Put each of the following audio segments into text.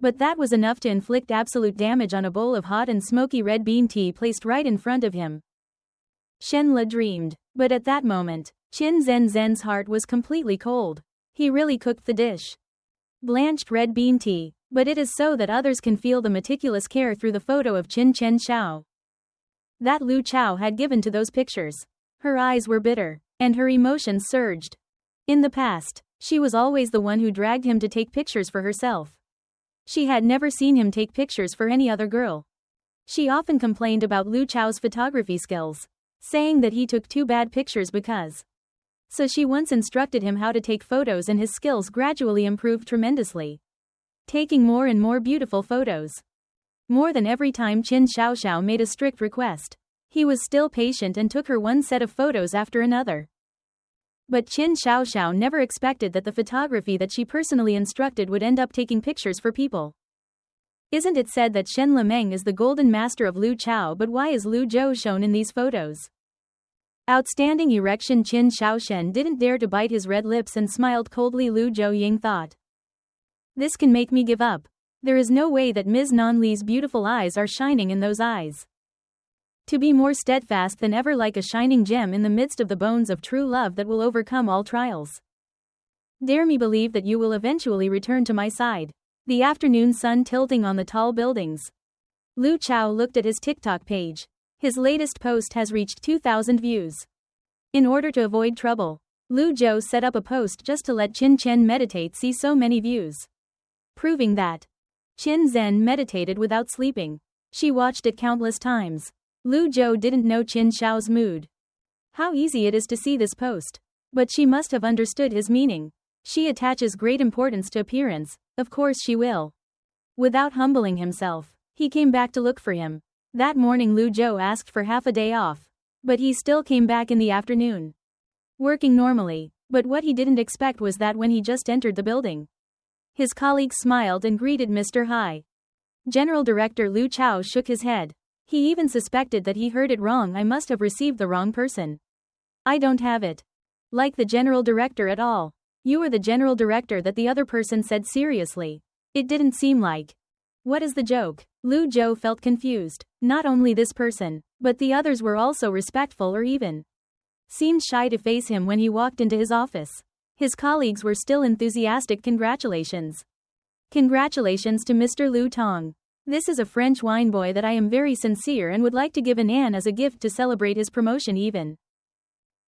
But that was enough to inflict absolute damage on a bowl of hot and smoky red bean tea placed right in front of him. Shenle dreamed. But at that moment, Qin Zhen's heart was completely cold. He really cooked the dish. Blanched red bean tea. But it is so that others can feel the meticulous care through the photo of Qin Chen Xiao that Lu Chao had given to those pictures. Her eyes were bitter, and her emotions surged. In the past, she was always the one who dragged him to take pictures for herself. She had never seen him take pictures for any other girl. She often complained about Lu Chao's photography skills, saying that he took too bad pictures because. So she once instructed him how to take photos, and his skills gradually improved tremendously, taking more and more beautiful photos. More than every time Qin Xiaoxiao made a strict request, he was still patient and took her one set of photos after another. But Qin Xiaoxiao never expected that the photography that she personally instructed would end up taking pictures for people. Isn't it said that Shen Lemeng is the golden master of Lu Chao, but why is Lu Zhou shown in these photos? Outstanding erection. Qin Xiaoshen didn't dare to bite his red lips and smiled coldly. Lu Zhou Ying thought, this can make me give up. There is no way that Ms. Nanli's beautiful eyes are shining in those eyes. To be more steadfast than ever, like a shining gem in the midst of the bones of true love that will overcome all trials. Dare me believe that you will eventually return to my side. The afternoon sun tilting on the tall buildings. Lu Chao looked at his TikTok page. His latest post has reached 2,000 views. In order to avoid trouble, Lu Zhou set up a post just to let Qin Chen meditate see so many views, proving that Qin Zhen meditated without sleeping. She watched it countless times. Lu Zhou didn't know Qin Xiao's mood. How easy it is to see this post. But she must have understood his meaning. She attaches great importance to appearance, of course she will. Without humbling himself, he came back to look for him. That morning Lu Zhou asked for half a day off. But he still came back in the afternoon, working normally. But what he didn't expect was that when he just entered the building, his colleagues smiled and greeted Mr. Hai. General Director Lu Chao shook his head. He even suspected that he heard it wrong. I must have received the wrong person. I don't have it. Like the General Director at all. You are the General Director, that the other person said seriously. It didn't seem like. What is the joke? Lu Zhou felt confused. Not only this person, but the others were also respectful or even seemed shy to face him when he walked into his office. His colleagues were still enthusiastic. Congratulations. Congratulations to Mr. Lu Tong. This is a French wine boy that I am very sincere and would like to give an an as a gift to celebrate his promotion. Even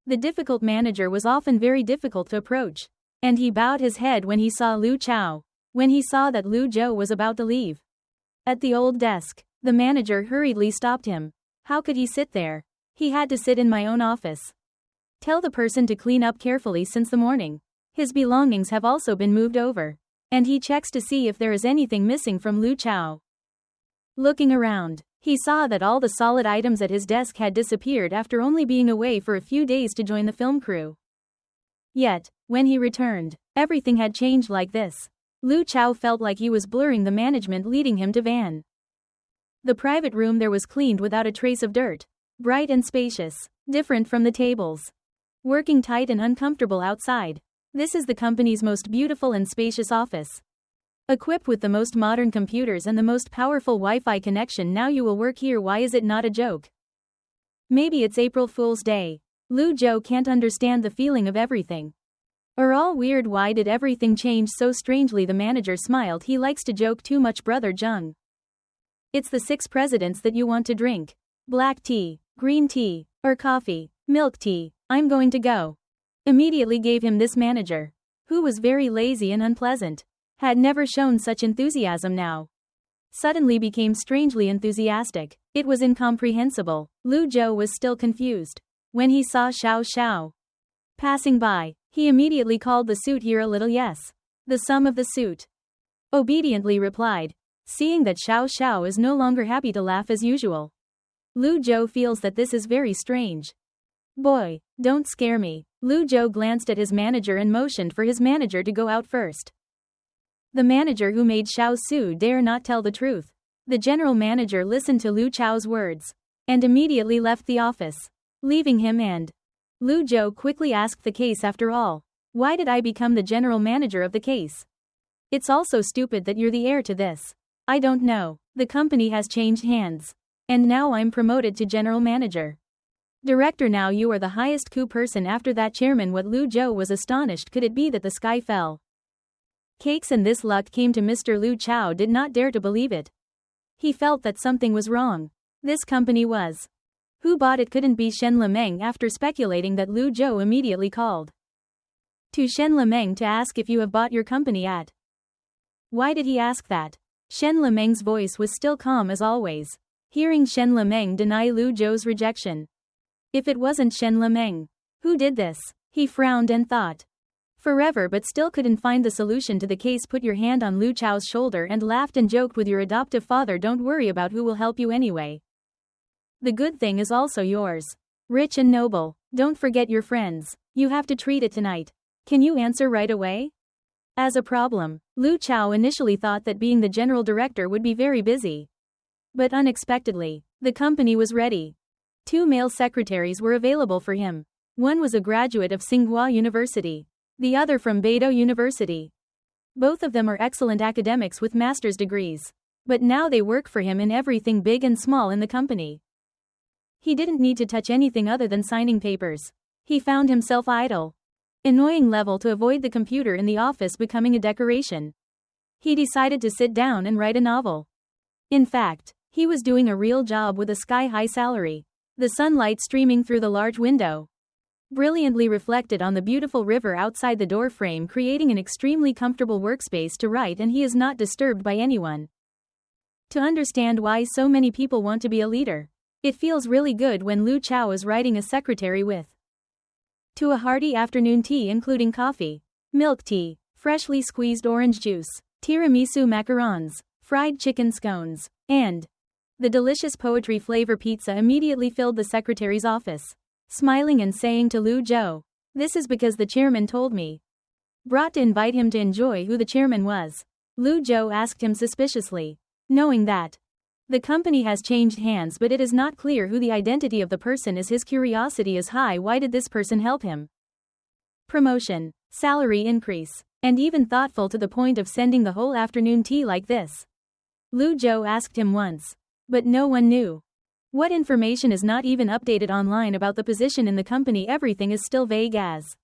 the difficult manager was often very difficult to approach. And he bowed his head when he saw Lu Chao. When he saw that Lu Zhou was about to leave at the old desk, the manager hurriedly stopped him. How could he sit there? He had to sit in my own office. Tell the person to clean up carefully since the morning. His belongings have also been moved over. And he checks to see if there is anything missing from Lu Chao. Looking around, he saw that all the solid items at his desk had disappeared after only being away for a few days to join the film crew. Yet, when he returned, everything had changed like this. Lu Chao felt like he was blurring the management leading him to Van. The private room there was cleaned without a trace of dirt. Bright and spacious, different from the tables. Working tight and uncomfortable outside. This is the company's most beautiful and spacious office. Equipped with the most modern computers and the most powerful Wi-Fi connection. Now you will work here. Why is it not a joke? Maybe it's April Fool's Day. Lu Zhou can't understand the feeling of everything. Are all weird? Why did everything change so strangely? The manager smiled. He likes to joke too much, Brother Zheng. It's the 6 presidents that you want to drink. Black tea, green tea, or coffee, milk tea. I'm going to go. Immediately gave him this manager, who was very lazy and unpleasant. Had never shown such enthusiasm, now suddenly became strangely enthusiastic. It was incomprehensible. Lu Zhou was still confused. When he saw Xiao Xiao passing by, he immediately called the suit here a little. Yes. The sum of the suit. Obediently replied. Seeing that Xiao Xiao is no longer happy to laugh as usual. Lu Zhou feels that this is very strange. Boy, don't scare me. Lu Zhou glanced at his manager and motioned for his manager to go out first. The manager who made Xiao Su dare not tell the truth. The general manager listened to Lu Chao's words and immediately left the office, leaving him. And Lu Zhou quickly asked the case. After all, why did I become the general manager of the case? It's also stupid that you're the heir to this. I don't know. The company has changed hands. And now I'm promoted to general manager. Director, now you are the highest coup person after that chairman. What? Lu Zhou was astonished. Could it be that the sky fell? Cakes and this luck came to Mr. Lu Chao did not dare to believe it. He felt that something was wrong. This company was. Who bought it? Couldn't be Shen Lemeng. After speculating that, Lu Zhou immediately called to Shen Lemeng to ask if you have bought your company at. Why did he ask that? Shen Lemeng's voice was still calm as always. Hearing Shen Lemeng deny Lu Zhou's rejection. If it wasn't Shen Lemeng, who did this? He frowned and thought forever but still couldn't find the solution to the case. Put your hand on Lu Chao's shoulder and laughed and joked with your adoptive father. Don't worry about who will help you anyway. The good thing is also yours. Rich and noble. Don't forget your friends. You have to treat it tonight. Can you answer right away? As a problem, Lu Chao initially thought that being the general director would be very busy. But unexpectedly, the company was ready. 2 male secretaries were available for him. One was a graduate of Tsinghua University. The other from Beidou University. Both of them are excellent academics with master's degrees. But now they work for him in everything big and small in the company. He didn't need to touch anything other than signing papers. He found himself idle. Annoying level to avoid the computer in the office becoming a decoration. He decided to sit down and write a novel. In fact, he was doing a real job with a sky-high salary. The sunlight streaming through the large window brilliantly reflected on the beautiful river outside the door frame, creating an extremely comfortable workspace to write, and he is not disturbed by anyone. To understand why so many people want to be a leader. It feels really good when Lu Chao is writing a secretary with to a hearty afternoon tea including coffee, milk tea, freshly squeezed orange juice, tiramisu macarons, fried chicken scones, and the delicious poetry flavor pizza immediately filled the secretary's office. Smiling and saying to Lu Zhou, "This is because the chairman told me." Brought to invite him to enjoy who the chairman was. Lu Zhou asked him suspiciously. Knowing that the company has changed hands but it is not clear who the identity of the person is, his curiosity is high. Why did this person help him? Promotion, salary increase, and even thoughtful to the point of sending the whole afternoon tea like this. Lu Zhou asked him once. But no one knew. What information is not even updated online about the position in the company? Everything is still vague as.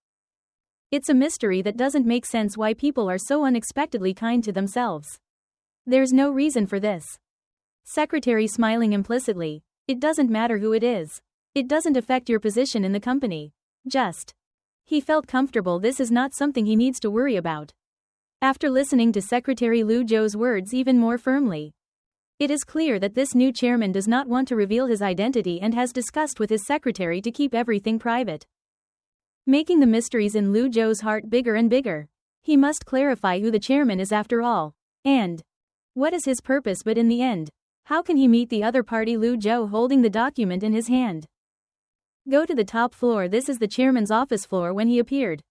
It's a mystery that doesn't make sense why people are so unexpectedly kind to themselves. There's no reason for this. Secretary smiling implicitly. It doesn't matter who it is. It doesn't affect your position in the company. Just. He felt comfortable. This is not something he needs to worry about. After listening to Secretary Lu Zhou's words even more firmly. It is clear that this new chairman does not want to reveal his identity and has discussed with his secretary to keep everything private. Making the mysteries in Lu Zhou's heart bigger and bigger. He must clarify who the chairman is after all. And what is his purpose? But in the end, how can he meet the other party? Lu Zhou holding the document in his hand. Go to the top floor. This is the chairman's office floor. When he appeared,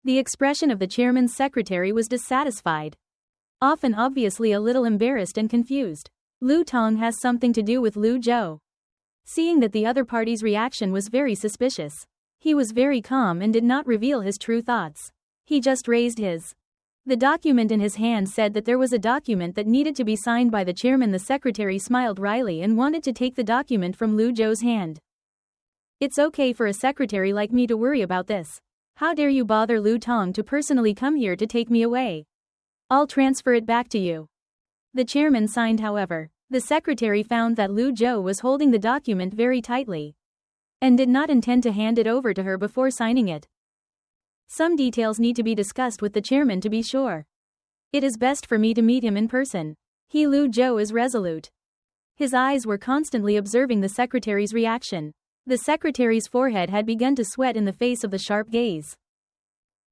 the expression of the chairman's secretary was dissatisfied. Often obviously a little embarrassed and confused. Lu Tong has something to do with Lu Zhou. Seeing that the other party's reaction was very suspicious, he was very calm and did not reveal his true thoughts. He just raised his. The document in his hand said that there was a document that needed to be signed by the chairman. The secretary smiled wryly and wanted to take the document from Lu Zhou's hand. It's okay for a secretary like me to worry about this. How dare you bother Lu Tong to personally come here to take me away? I'll transfer it back to you. The chairman signed. However, the secretary found that Lu Zhou was holding the document very tightly and did not intend to hand it over to her before signing it. Some details need to be discussed with the chairman to be sure. It is best for me to meet him in person. Lu Zhou is resolute. His eyes were constantly observing the secretary's reaction. The secretary's forehead had begun to sweat in the face of the sharp gaze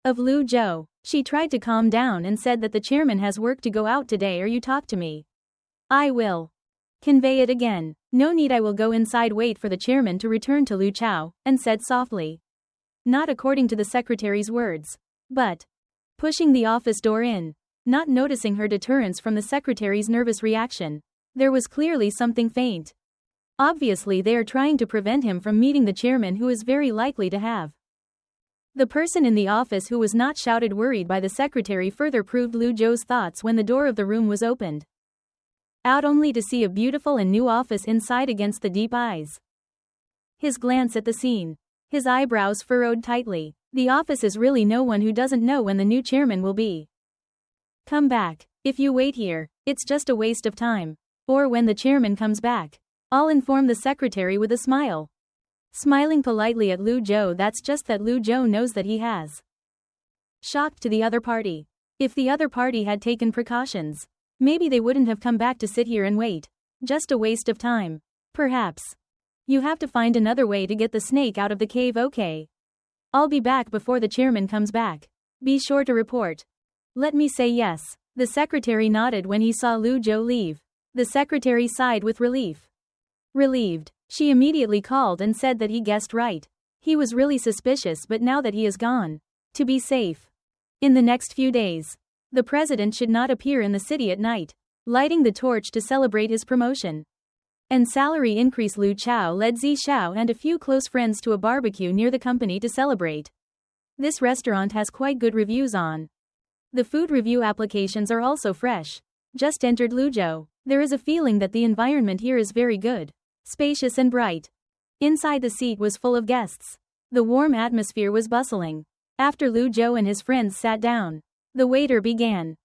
of Lu Zhou. She tried to calm down and said that the chairman has work to go out today, or you talk to me. I will convey it again. No need, I will go inside. Wait for the chairman to return to Lu Chao, and said softly. Not according to the secretary's words, but pushing the office door in. Not noticing her deterrence from the secretary's nervous reaction. There was clearly something faint. Obviously they are trying to prevent him from meeting the chairman, who is very likely to have The person in the office who was not shouted worried by the secretary further proved Lu Zhou's thoughts when the door of the room was opened. Out only to see a beautiful and new office inside against the deep eyes. His glance at the scene. His eyebrows furrowed tightly. The office is really no one who doesn't know when the new chairman will be. Come back. If you wait here, it's just a waste of time. Or when the chairman comes back, I'll inform the secretary with a smile. Smiling politely at Lu Zhou, that's just that Lu Zhou knows that he has shocked to the other party. If the other party had taken precautions, maybe they wouldn't have come back to sit here and wait. Just a waste of time. Perhaps. You have to find another way to get the snake out of the cave, okay? I'll be back before the chairman comes back. Be sure to report. Let me say yes. The secretary nodded when he saw Lu Zhou leave. The secretary sighed with relief. Relieved, she immediately called and said that he guessed right. He was really suspicious, but now that he is gone, to be safe. In the next few days, the president should not appear in the city at night, lighting the torch to celebrate his promotion. And salary increase. Lu Chao led Zi Xiao and a few close friends to a barbecue near the company to celebrate. This restaurant has quite good reviews on. The food review applications are also fresh. Just entered Lu Zhou. There is a feeling that the environment here is very good, spacious and bright. Inside the seat was full of guests. The warm atmosphere was bustling. After Lu Zhou and his friends sat down, the waiter began.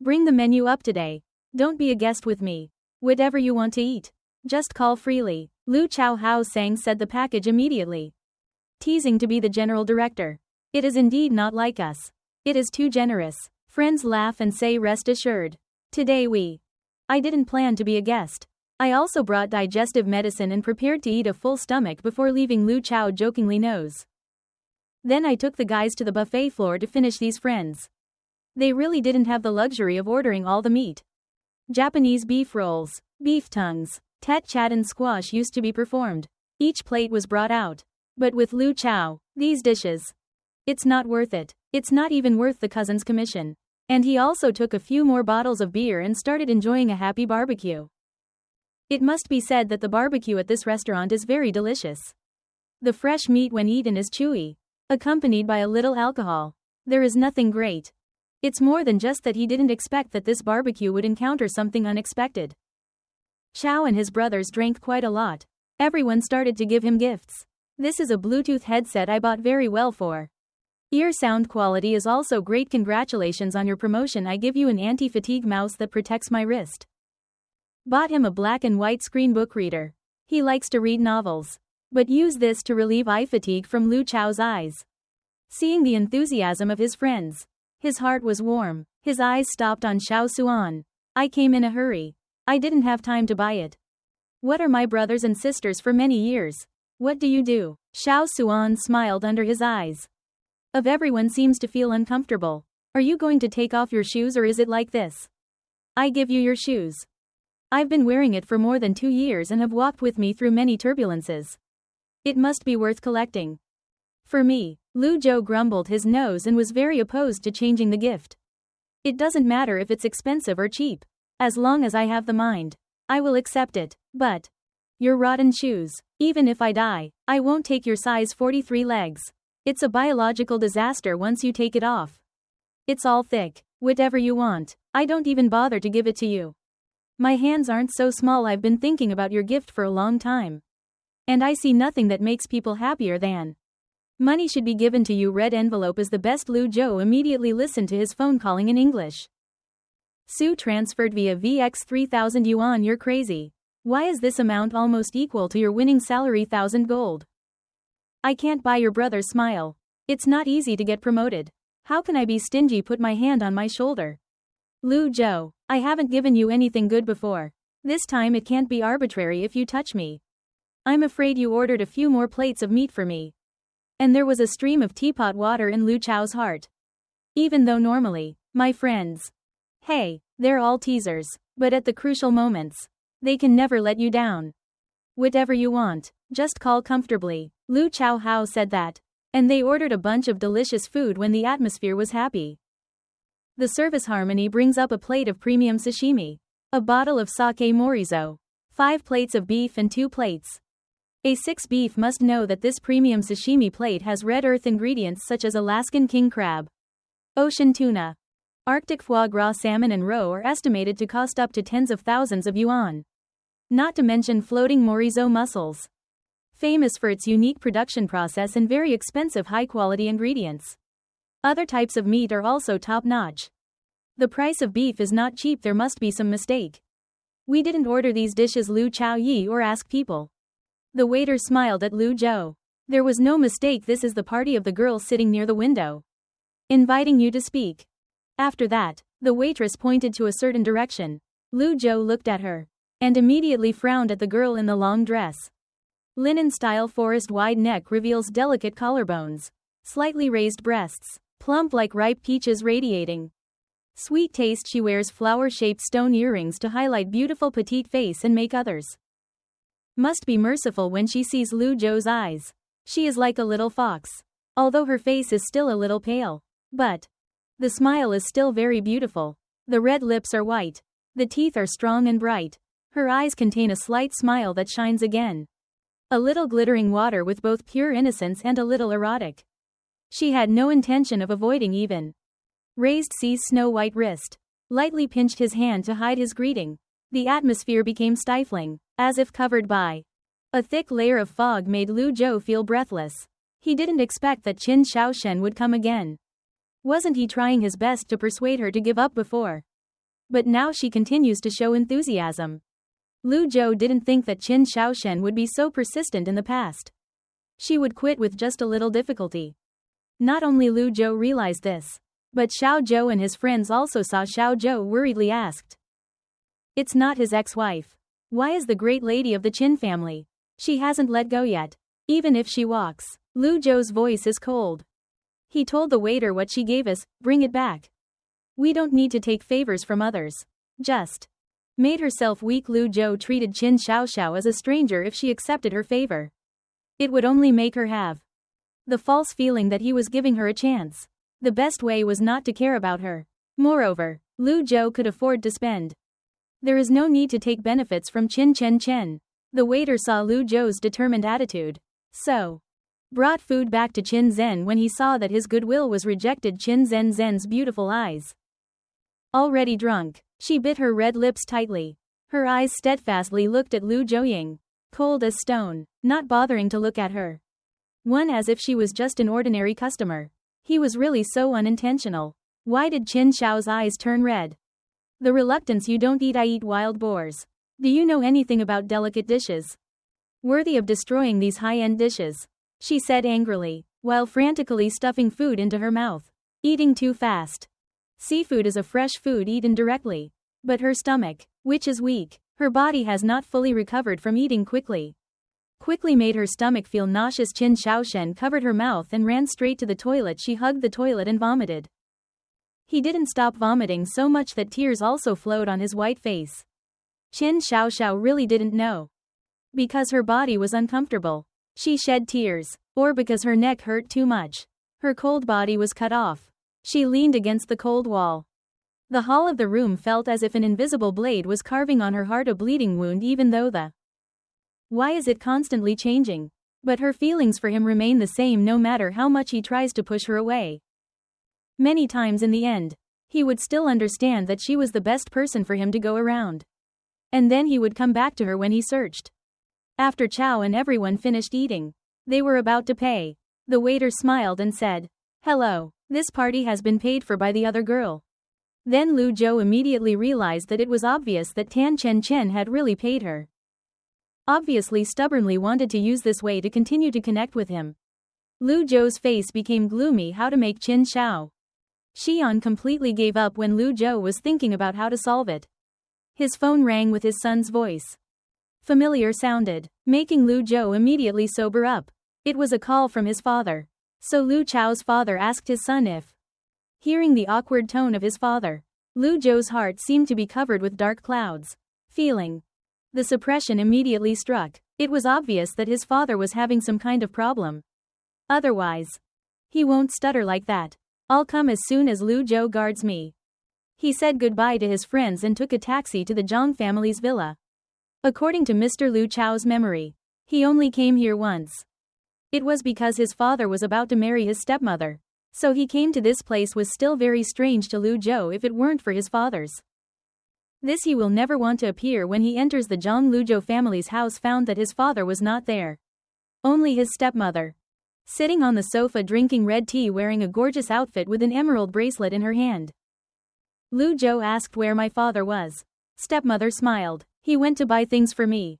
Bring the menu up today. Don't be a guest with me. Whatever you want to eat, just call freely. Lu Chao Hao Sang said the package immediately. Teasing to be the general director. It is indeed not like us. It is too generous. Friends laugh and say rest assured. Today I didn't plan to be a guest. I also brought digestive medicine and prepared to eat a full stomach before leaving. Lu Chao jokingly knows. Then I took the guys to the buffet floor to finish these friends. They really didn't have the luxury of ordering all the meat. Japanese beef rolls, beef tongues, tet chat and squash used to be performed. Each plate was brought out. But with Lu Chao, these dishes. It's not worth it. It's not even worth the cousin's commission. And he also took a few more bottles of beer and started enjoying a happy barbecue. It must be said that the barbecue at this restaurant is very delicious. The fresh meat when eaten is chewy, accompanied by a little alcohol. There is nothing great. It's more than just that he didn't expect that this barbecue would encounter something unexpected. Chao and his brothers drank quite a lot. Everyone started to give him gifts. This is a Bluetooth headset I bought very well for. Ear sound quality is also great. Congratulations on your promotion. I give you an anti-fatigue mouse that protects my wrist. Bought him a black and white screen book reader. He likes to read novels. But use this to relieve eye fatigue from Lu Chao's eyes. Seeing the enthusiasm of his friends, his heart was warm. His eyes stopped on Xiao Suan. I came in a hurry. I didn't have time to buy it. What are my brothers and sisters for many years? What do you do? Xiao Suan smiled under his eyes. Of everyone seems to feel uncomfortable. Are you going to take off your shoes or is it like this? I give you your shoes. I've been wearing it for more than 2 years and have walked with me through many turbulences. It must be worth collecting. For me, Lu Zhou grumbled his nose and was very opposed to changing the gift. It doesn't matter if it's expensive or cheap. As long as I have the mind, I will accept it. But your rotten shoes. Even if I die, I won't take your size 43 legs. It's a biological disaster once you take it off. It's all thick. Whatever you want. I don't even bother to give it to you. My hands aren't so small. I've been thinking about your gift for a long time. And I see nothing that makes people happier than money should be given to you. Red envelope is the best. Lu Zhou immediately listened to his phone calling in English. Su transferred via VX 3,000 yuan. You're crazy. Why is this amount almost equal to your winning salary? 1,000 gold. I can't buy your brother's smile. It's not easy to get promoted. How can I be stingy? Put my hand on my shoulder. Lu Zhou, I haven't given you anything good before. This time it can't be arbitrary if you touch me. I'm afraid you ordered a few more plates of meat for me. And there was a stream of teapot water in Lu Chao's heart. Even though normally, my friends, hey, they're all teasers, but at the crucial moments, they can never let you down. Whatever you want, just call comfortably. Lu Chao Hao said that. And they ordered a bunch of delicious food when the atmosphere was happy. The service harmony brings up a plate of premium sashimi, a bottle of sake morizo, 5 plates of beef and 2 plates A6 beef must know that this premium sashimi plate has red earth ingredients such as Alaskan king crab, ocean tuna, Arctic foie gras salmon and roe are estimated to cost up to tens of thousands of yuan. Not to mention floating morizo mussels, famous for its unique production process and very expensive high-quality ingredients. Other types of meat are also top-notch. The price of beef is not cheap, there must be some mistake. We didn't order these dishes, Lu Chaoyi, or ask people. The waiter smiled at Lu Zhou. There was no mistake, this is the party of the girl sitting near the window, inviting you to speak. After that, the waitress pointed to a certain direction. Lu Zhou looked at her and immediately frowned at the girl in the long dress. Linen-style forest-wide neck reveals delicate collarbones, slightly raised breasts, plump like ripe peaches radiating sweet taste. She wears flower-shaped stone earrings to highlight beautiful petite face and make others must be merciful when she sees Lu Zhou's eyes. She is like a little fox, although her face is still a little pale. But the smile is still very beautiful. The red lips are white. The teeth are strong and bright. Her eyes contain a slight smile that shines again. A little glittering water with both pure innocence and a little erotic. She had no intention of avoiding even. Raised C's snow-white wrist. Lightly pinched his hand to hide his greeting. The atmosphere became stifling, as if covered by a thick layer of fog made Lu Zhou feel breathless. He didn't expect that Qin Shaoshen would come again. Wasn't he trying his best to persuade her to give up before? But now she continues to show enthusiasm. Lu Zhou didn't think that Qin Shaoshen would be so persistent in the past. She would quit with just a little difficulty. Not only Lu Zhou realized this, but Xiao Zhou and his friends also saw. Xiao Zhou worriedly asked. It's not his ex-wife. Why is the great lady of the Qin family? She hasn't let go yet. Even if she walks. Lu Zhou's voice is cold. He told the waiter what she gave us, bring it back. We don't need to take favors from others. Just made herself weak. Lu Zhou treated Qin Xiaoxiao as a stranger. If she accepted her favor, it would only make her have the false feeling that he was giving her a chance. The best way was not to care about her. Moreover, Lu Zhou could afford to spend. There is no need to take benefits from Qin Chen. The waiter saw Lu Zhou's determined attitude, so brought food back to Qin Zhen. When he saw that his goodwill was rejected, Qin Zhen's beautiful eyes already drunk. She bit her red lips tightly. Her eyes steadfastly looked at Lu Zhouying, cold as stone, not bothering to look at her. One as if she was just an ordinary customer. He was really so unintentional. Why did Qin Xiao's eyes turn red? The reluctance. You don't eat. I eat wild boars. Do you know anything about delicate dishes? Worthy of destroying these high-end dishes, she said angrily, while frantically stuffing food into her mouth. Eating too fast. Seafood is a fresh food eaten directly. But her stomach, which is weak, her body has not fully recovered from eating quickly made her stomach feel nauseous. Qin Shaoshen covered her mouth and ran straight to the toilet. She hugged the toilet and vomited. He didn't stop vomiting so much that tears also flowed on his white face. Qin Xiaoxiao really didn't know. Because her body was uncomfortable, she shed tears, or because her neck hurt too much. Her cold body was cut off. She leaned against the cold wall. The hall of the room felt as if an invisible blade was carving on her heart a bleeding wound. Even though the why is it constantly changing? But her feelings for him remain the same no matter how much he tries to push her away. Many times in the end, he would still understand that she was the best person for him to go around. And then he would come back to her when he searched. After Chow and everyone finished eating, they were about to pay. The waiter smiled and said, "Hello, this party has been paid for by the other girl." Then Lu Zhou immediately realized that it was obvious that Tan Chen had really paid her. Obviously stubbornly wanted to use this way to continue to connect with him. Lu Zhou's face became gloomy. How to make Qin Xiao Xian completely gave up when Lu Zhou was thinking about how to solve it. His phone rang with his son's voice. Familiar sounded, making Lu Zhou immediately sober up. It was a call from his father. So Lu Chao's father asked his son if. Hearing the awkward tone of his father, Lu Zhou's heart seemed to be covered with dark clouds. Feeling the suppression immediately struck. It was obvious that his father was having some kind of problem. Otherwise, he won't stutter like that. I'll come as soon as Lu Zhou guards me. He said goodbye to his friends and took a taxi to the Zhang family's villa. According to Mr. Lu Chao's memory, He only came here once. It was because his father was about to marry his stepmother. So he came to this place was still very strange to Lu Zhou if it weren't for his father's. This he will never want to appear when he enters the Zhang Luzhou family's house found that his father was not there. Only his stepmother. Sitting on the sofa drinking red tea wearing a gorgeous outfit with an emerald bracelet in her hand. Lu Zhou asked where my father was. Stepmother smiled. He went to buy things for me.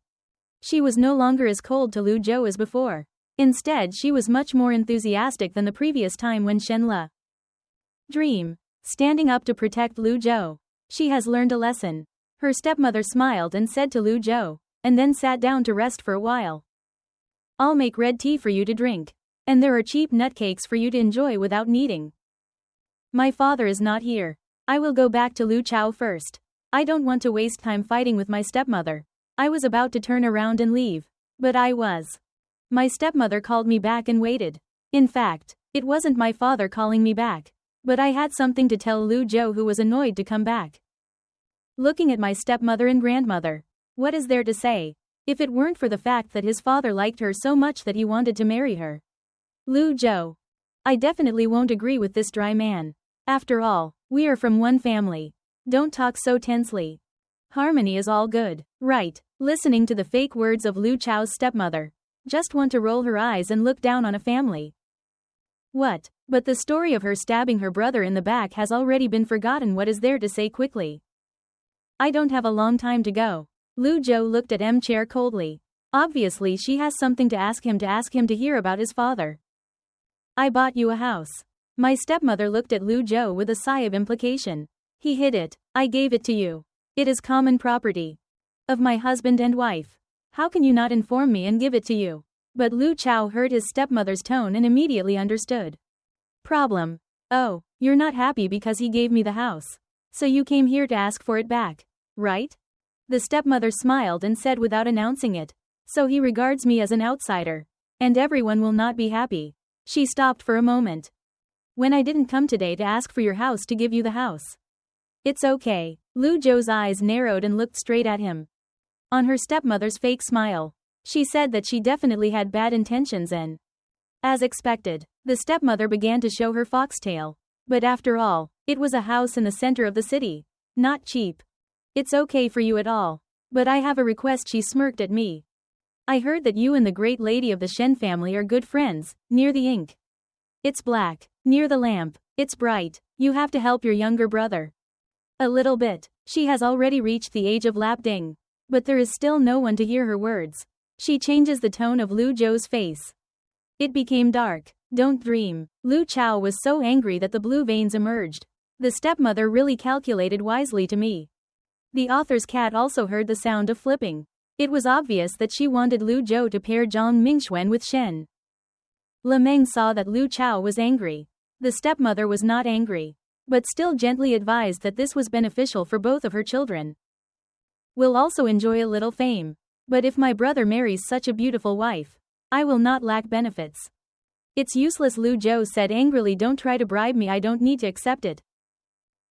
She was no longer as cold to Lu Zhou as before. Instead she was much more enthusiastic than the previous time when Shen Le dream. Standing up to protect Lu Zhou. She has learned a lesson. Her stepmother smiled and said to Lu Zhou, and then sat down to rest for a while. I'll make red tea for you to drink. And there are cheap nutcakes for you to enjoy without kneading. My father is not here. I will go back to Lu Chao first. I don't want to waste time fighting with my stepmother. I was about to turn around and leave. But I was. My stepmother called me back and waited. In fact, it wasn't my father calling me back. But I had something to tell Lu Zhou who was annoyed to come back. Looking at my stepmother and grandmother. What is there to say? If it weren't for the fact that his father liked her so much that he wanted to marry her. Lu Zhou. I definitely won't agree with this dry man. After all, we are from one family. Don't talk so tensely. Harmony is all good, right? Listening to the fake words of Lu Chao's stepmother. Just want to roll her eyes and look down on a family. What? But the story of her stabbing her brother in the back has already been forgotten. What is there to say quickly? I don't have a long time to go. Lu Zhou looked at Chair coldly. Obviously she has something to ask him to hear about his father. I bought you a house. My stepmother looked at Lu Zhou with a sigh of implication. He hid it. I gave it to you. It is common property. Of my husband and wife. How can you not inform me and give it to you? But Lu Chao heard his stepmother's tone and immediately understood. Problem. Oh, you're not happy because he gave me the house. So you came here to ask for it back, right? The stepmother smiled and said without announcing it. So he regards me as an outsider. And everyone will not be happy. She stopped for a moment. When I didn't come today to ask for your house to give you the house. It's okay. Lu Zhou's eyes narrowed and looked straight at him. On her stepmother's fake smile. She said that she definitely had bad intentions and. As expected, the stepmother began to show her foxtail. But after all, it was a house in the center of the city. Not cheap. It's okay for you at all. But I have a request. She smirked at me. I heard that you and the great lady of the Shen family are good friends. Near the ink. It's black. Near the lamp. It's bright. You have to help your younger brother. A little bit. She has already reached the age of lapding. But there is still no one to hear her words. She changes the tone of Lu Zhou's face. It became dark. Don't dream. Lu Chao was so angry that the blue veins emerged. The stepmother really calculated wisely to me. The author's cat also heard the sound of flipping. It was obvious that she wanted Lu Zhou to pair Zhang Mingxuan with Shen. Le Meng saw that Lu Chao was angry. The stepmother was not angry. But still gently advised that this was beneficial for both of her children. Will also enjoy a little fame. But if my brother marries such a beautiful wife, I will not lack benefits. It's useless, Lu Zhou said angrily. Don't try to bribe me. I don't need to accept it.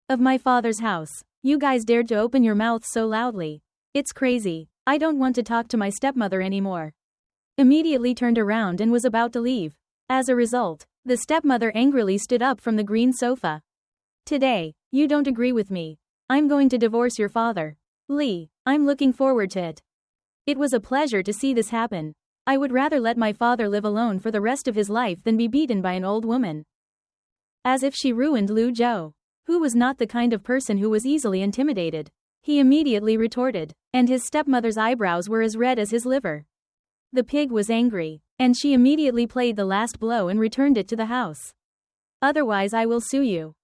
Of my father's house. You guys dared to open your mouth so loudly. It's crazy. I don't want to talk to my stepmother anymore. Immediately turned around and was about to leave. As a result, the stepmother angrily stood up from the green sofa. Today, you don't agree with me. I'm going to divorce your father. Li, I'm looking forward to it. It was a pleasure to see this happen. I would rather let my father live alone for the rest of his life than be beaten by an old woman. As if she ruined Lu Zhou, who was not the kind of person who was easily intimidated. He immediately retorted, and his stepmother's eyebrows were as red as his liver. The pig was angry, and she immediately played the last blow and returned it to the house. Otherwise I will sue you.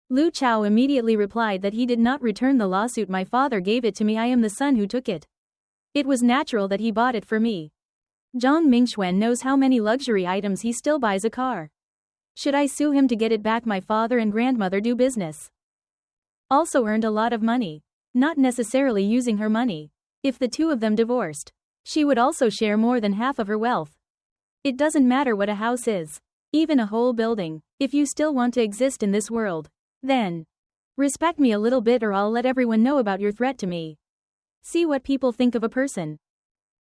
Lu Chao immediately replied that he did not return the lawsuit. My father gave it to me. I am the son who took it. It was natural that he bought it for me. Zhang Mingxuan knows how many luxury items he still buys a car. Should I sue him to get it back? My father and grandmother do business. Also earned a lot of money. Not necessarily using her money. If the two of them divorced, she would also share more than half of her wealth. It doesn't matter what a house is. Even a whole building. If you still want to exist in this world, then respect me a little bit or I'll let everyone know about your threat to me. See what people think of a person.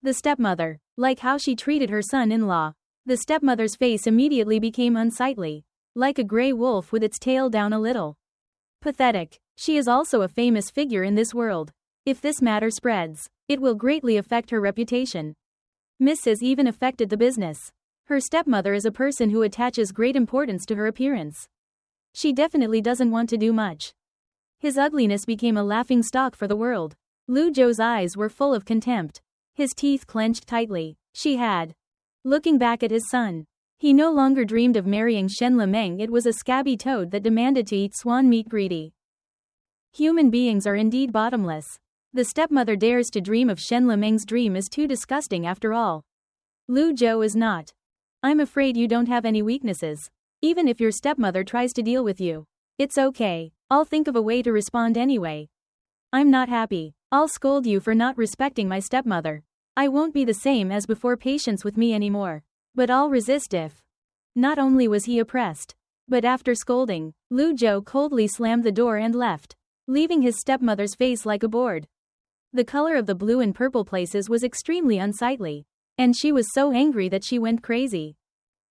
The stepmother. Like how she treated her son-in-law. The stepmother's face immediately became unsightly. Like a gray wolf with its tail down a little. Pathetic. She is also a famous figure in this world. If this matter spreads, it will greatly affect her reputation. Mrs. even affected the business. Her stepmother is a person who attaches great importance to her appearance. She definitely doesn't want to do much. His ugliness became a laughing stock for the world. Lu Zhou's eyes were full of contempt. His teeth clenched tightly. She had. Looking back at his son. He no longer dreamed of marrying Shen Lemeng. It was a scabby toad that demanded to eat swan meat greedy. Human beings are indeed bottomless. The stepmother dares to dream of Shen Lemeng's dream is too disgusting after all. Lu Zhou is not. I'm afraid you don't have any weaknesses. Even if your stepmother tries to deal with you. It's okay. I'll think of a way to respond anyway. I'm not happy. I'll scold you for not respecting my stepmother. I won't be the same as before patience with me anymore. But I'll resist if. Not only was he oppressed. But after scolding, Lu Zhou coldly slammed the door and left. Leaving his stepmother's face like a board. The color of the blue and purple places was extremely unsightly. And she was so angry that she went crazy.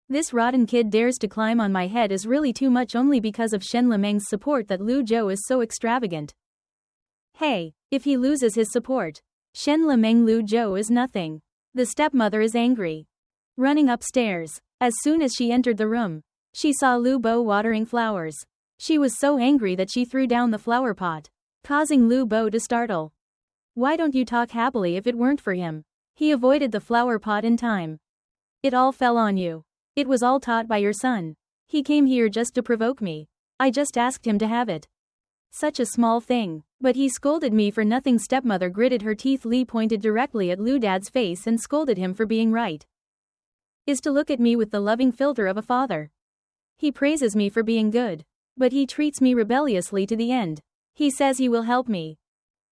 This rotten kid dares to climb on my head is really too much only because of Shen Lemeng's support that Lu Zhou is so extravagant. Hey, if he loses his support. Shen Lemeng Lu Zhou is nothing. The stepmother is angry. Running upstairs. As soon as she entered the room, she saw Lu Bo watering flowers. She was so angry that she threw down the flower pot, causing Lu Bo to startle. Why don't you talk happily if it weren't for him? He avoided the flower pot in time. It all fell on you. It was all taught by your son. He came here just to provoke me. I just asked him to have it. Such a small thing. But he scolded me for nothing. Stepmother gritted her teeth. Li pointed directly at Lu Dad's face and scolded him for being right. Is to look at me with the loving filter of a father. He praises me for being good. But he treats me rebelliously to the end. He says he will help me.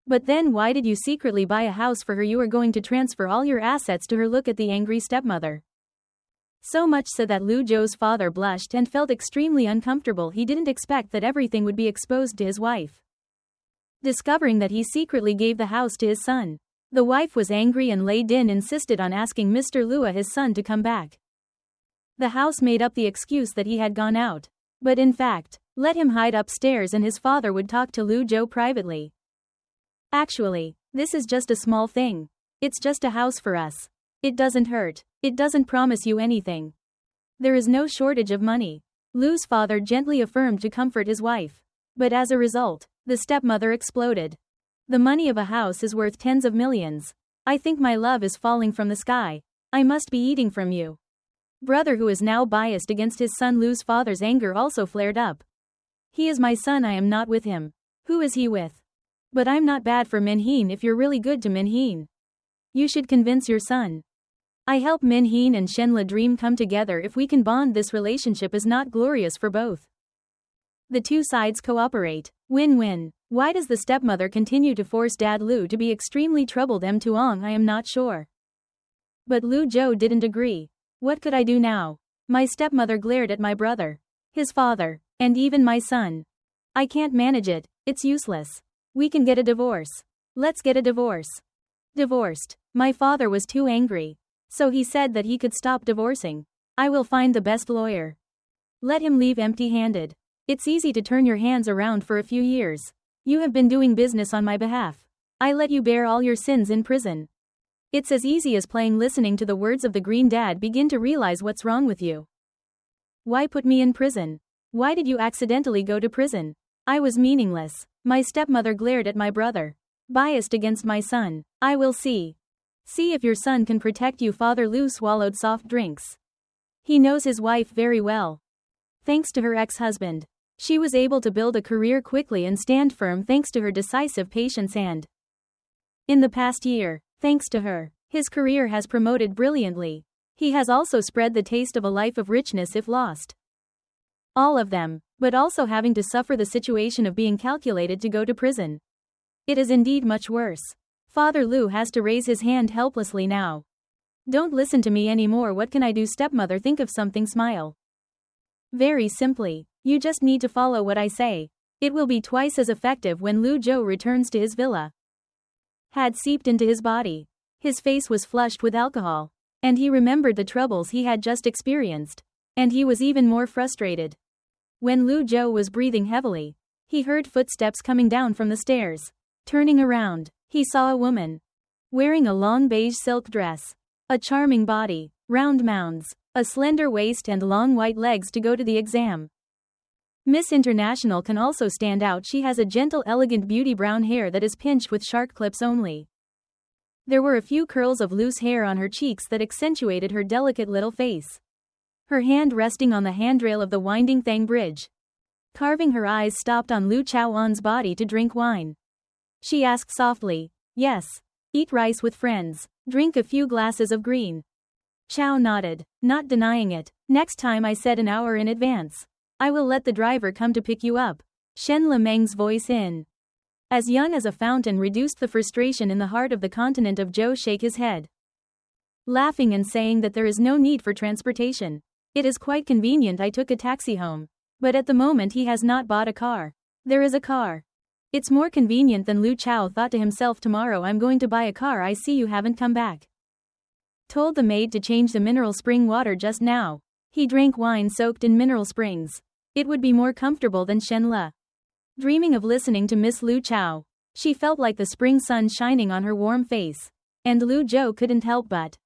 But then why did you secretly buy a house for her? You are going to transfer all your assets to her. Look at the angry stepmother. So much so that Lu Zhou's father blushed and felt extremely uncomfortable. He didn't expect that everything would be exposed to his wife. Discovering that he secretly gave the house to his son. The wife was angry and Lei Din insisted on asking Mr. Lua, his son, to come back. The house made up the excuse that he had gone out. But in fact, let him hide upstairs and his father would talk to Lu Zhou privately. Actually, this is just a small thing. It's just a house for us. It doesn't hurt. It doesn't promise you anything. There is no shortage of money. Lu's father gently affirmed to comfort his wife. But as a result, the stepmother exploded. The money of a house is worth tens of millions. I think my love is falling from the sky. I must be eating from you. Brother, who is now biased against his son. Lu's father's anger also flared up. He is my son. I am not with him. Who is he with? But I'm not bad for Minheen. If you're really good to Minheen, you should convince your son. I help Minheen and Shenla dream come together. If we can bond, this relationship is not glorious for both. The two sides cooperate. Win-win. Why does the stepmother continue to force Dad Lu to be extremely troubled? Tuong, I am not sure. But Lu Zhou didn't agree. What could I do now? My stepmother glared at my brother, his father, and even my son. I can't manage it. It's useless. We can get a divorce. Let's get a divorce. Divorced. My father was too angry. So he said that he could stop divorcing. I will find the best lawyer. Let him leave empty-handed. It's easy to turn your hands around for a few years. You have been doing business on my behalf. I let you bear all your sins in prison. It's as easy as playing. Listening to the words of the Green Dad, begin to realize what's wrong with you. Why put me in prison? Why did you accidentally go to prison? I was meaningless. My stepmother glared at my brother. Biased against my son. I will see. See if your son can protect you. Father Lu swallowed soft drinks. He knows his wife very well. Thanks to her ex-husband, she was able to build a career quickly and stand firm thanks to her decisive patience and, in the past year, thanks to her, his career has promoted brilliantly. He has also spread the taste of a life of richness if lost. All of them, but also having to suffer the situation of being calculated to go to prison. It is indeed much worse. Father Lu has to raise his hand helplessly now. Don't listen to me anymore. What can I do? Stepmother, think of something. Smile. Very simply, you just need to follow what I say. It will be twice as effective. When Lu Zhou returns to his villa, had seeped into his body. His face was flushed with alcohol. And he remembered the troubles he had just experienced. And he was even more frustrated. When Lu Zhou was breathing heavily, he heard footsteps coming down from the stairs. Turning around, he saw a woman wearing a long beige silk dress, a charming body, round mounds, a slender waist and long white legs to go to the exam. Miss International can also stand out. She has a gentle, elegant beauty brown hair that is pinched with sharp clips only. There were a few curls of loose hair on her cheeks that accentuated her delicate little face. Her hand resting on the handrail of the winding Thang Bridge. Carving her eyes stopped on Lu Chaoan's body to drink wine. She asked softly, "Yes. Eat rice with friends. Drink a few glasses of green." Chao nodded, not denying it. "Next time," I said an hour in advance. "I will let the driver come to pick you up." Shen Lemeng's voice as young as a fountain reduced the frustration in the heart of the continent of Zhou. Shake his head, laughing and saying that there is no need for transportation. "It is quite convenient. I took a taxi home. But at the moment he has not bought a car. There is a car. It's more convenient than." Lu Chao thought to himself, "Tomorrow I'm going to buy a car. I see you haven't come back." Told the maid to change the mineral spring water just now. He drank wine soaked in mineral springs. It would be more comfortable than Shen Le. Dreaming of listening to Miss Lu Chao, she felt like the spring sun shining on her warm face. And Lu Zhou couldn't help but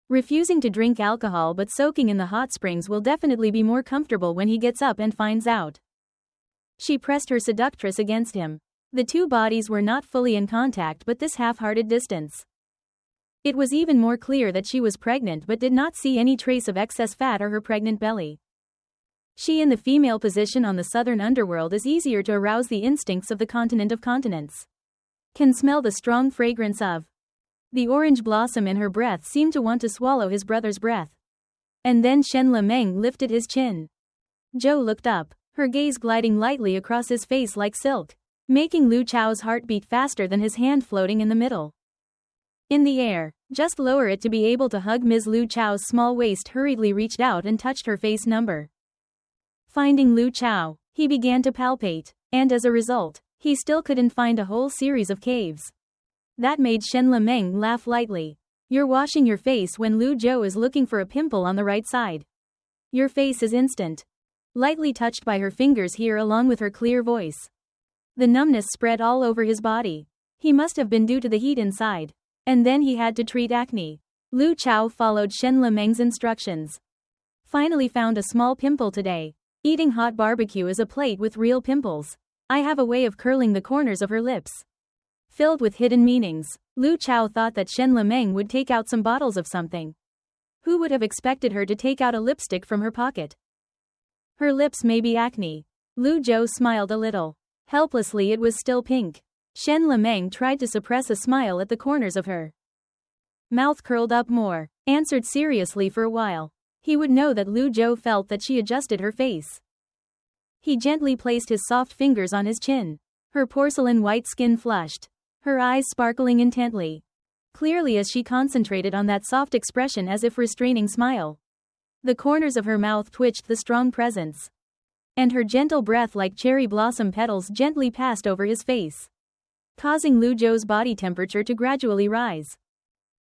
refusing to drink alcohol, but soaking in the hot springs will definitely be more comfortable when he gets up and finds out. She pressed her seductress against him. The two bodies were not fully in contact, but this half-hearted distance. It was even more clear that she was pregnant but did not see any trace of excess fat or her pregnant belly. She in the female position on the southern underworld is easier to arouse the instincts of the continent of continents. Can smell the strong fragrance of the orange blossom in her breath, seemed to want to swallow his brother's breath. And then Shen Lemeng lifted his chin. Zhou looked up, her gaze gliding lightly across his face like silk, making Lu Chao's heart beat faster than his hand floating in the middle. In the air, just lower it to be able to hug. Ms. Lu Chao's small waist hurriedly reached out and touched her face number. Finding Lu Chao, he began to palpate, and as a result, he still couldn't find a whole series of caves. That made Shen Lemeng laugh lightly. "You're washing your face when Lu Zhou is looking for a pimple on the right side. Your face is instant." Lightly touched by her fingers here along with her clear voice. The numbness spread all over his body. He must have been due to the heat inside. And then he had to treat acne. Lu Chao followed Shen Lemeng's instructions. "Finally found a small pimple today. Eating hot barbecue is a plate with real pimples. I have a way of curling the corners of her lips." Filled with hidden meanings, Lu Chao thought that Shen Lemeng would take out some bottles of something. Who would have expected her to take out a lipstick from her pocket? Her lips may be acne. Lu Zhou smiled a little. Helplessly, it was still pink. Shen Lemeng tried to suppress a smile at the corners of her mouth, curled up more, answered seriously for a while. He would know that Lu Zhou felt that she adjusted her face. He gently placed his soft fingers on his chin. Her porcelain white skin flushed, her eyes sparkling intently, clearly as she concentrated on that soft expression as if restraining smile. The corners of her mouth twitched the strong presence. And her gentle breath like cherry blossom petals gently passed over his face, causing Lu Zhou's body temperature to gradually rise.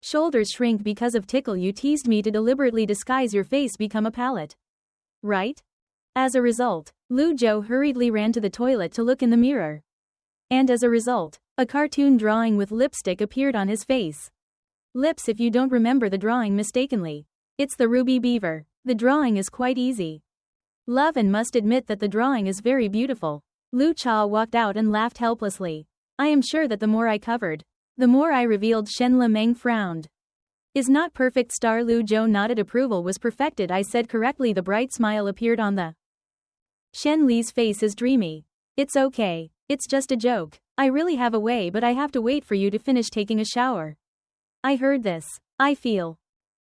Shoulders shrink because of tickle. "You teased me to deliberately disguise your face, become a palette, right?" As a result, Lu Zhou hurriedly ran to the toilet to look in the mirror. And as a result, a cartoon drawing with lipstick appeared on his face. Lips, if you don't remember the drawing mistakenly. It's the ruby beaver. The drawing is quite easy. Love and must admit that the drawing is very beautiful. Lu Chao walked out and laughed helplessly. "I am sure that the more I covered, the more I revealed." Shen Lemeng frowned. "Is not perfect star." Lu Zhou nodded approval. "Was perfected, I said correctly." The bright smile appeared on the Shen Li's face is dreamy. "It's okay. It's just a joke. I really have a way, but I have to wait for you to finish taking a shower." I heard this. I feel.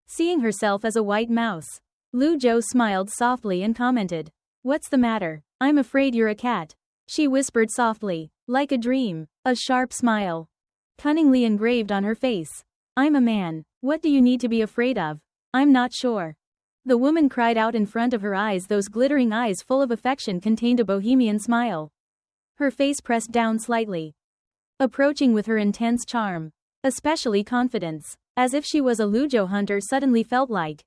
Seeing herself as a white mouse, Lu Zhou smiled softly and commented, "What's the matter? I'm afraid you're a cat." She whispered softly, like a dream, a sharp smile cunningly engraved on her face. "I'm a man. What do you need to be afraid of?" "I'm not sure." The woman cried out in front of her eyes. Those glittering eyes full of affection contained a bohemian smile. Her face pressed down slightly, approaching with her intense charm, especially confidence. As if she was a Luzhou hunter suddenly felt like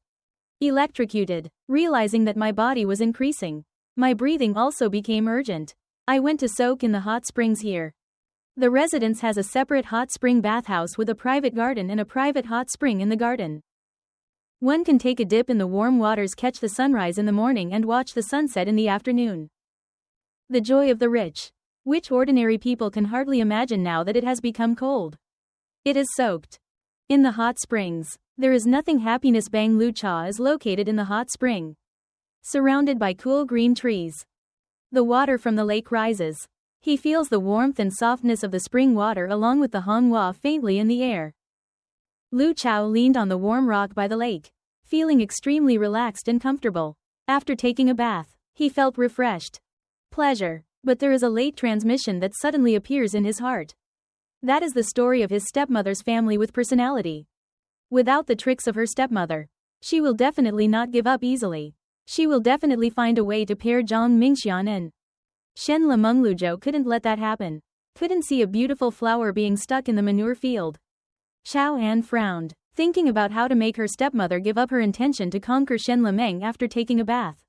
electrocuted. Realizing that my body was increasing, my breathing also became urgent. I went to soak in the hot springs here. The residence has a separate hot spring bathhouse with a private garden and a private hot spring in the garden. One can take a dip in the warm waters, catch the sunrise in the morning and watch the sunset in the afternoon. The joy of the rich, which ordinary people can hardly imagine now that it has become cold. It is soaked in the hot springs. There is nothing happiness. Bang Lu Cha is located in the hot spring, surrounded by cool green trees. The water from the lake rises. He feels the warmth and softness of the spring water along with the Honghua faintly in the air. Lu Chao leaned on the warm rock by the lake, feeling extremely relaxed and comfortable. After taking a bath, he felt refreshed. Pleasure. But there is a late transmission that suddenly appears in his heart. That is the story of his stepmother's family with personality. Without the tricks of her stepmother, she will definitely not give up easily. She will definitely find a way to pair Zhang Mingxian and Shen Lemeng. Luzhou couldn't let that happen. Couldn't see a beautiful flower being stuck in the manure field. Xiao An frowned, thinking about how to make her stepmother give up her intention to conquer Shen Lemeng after taking a bath.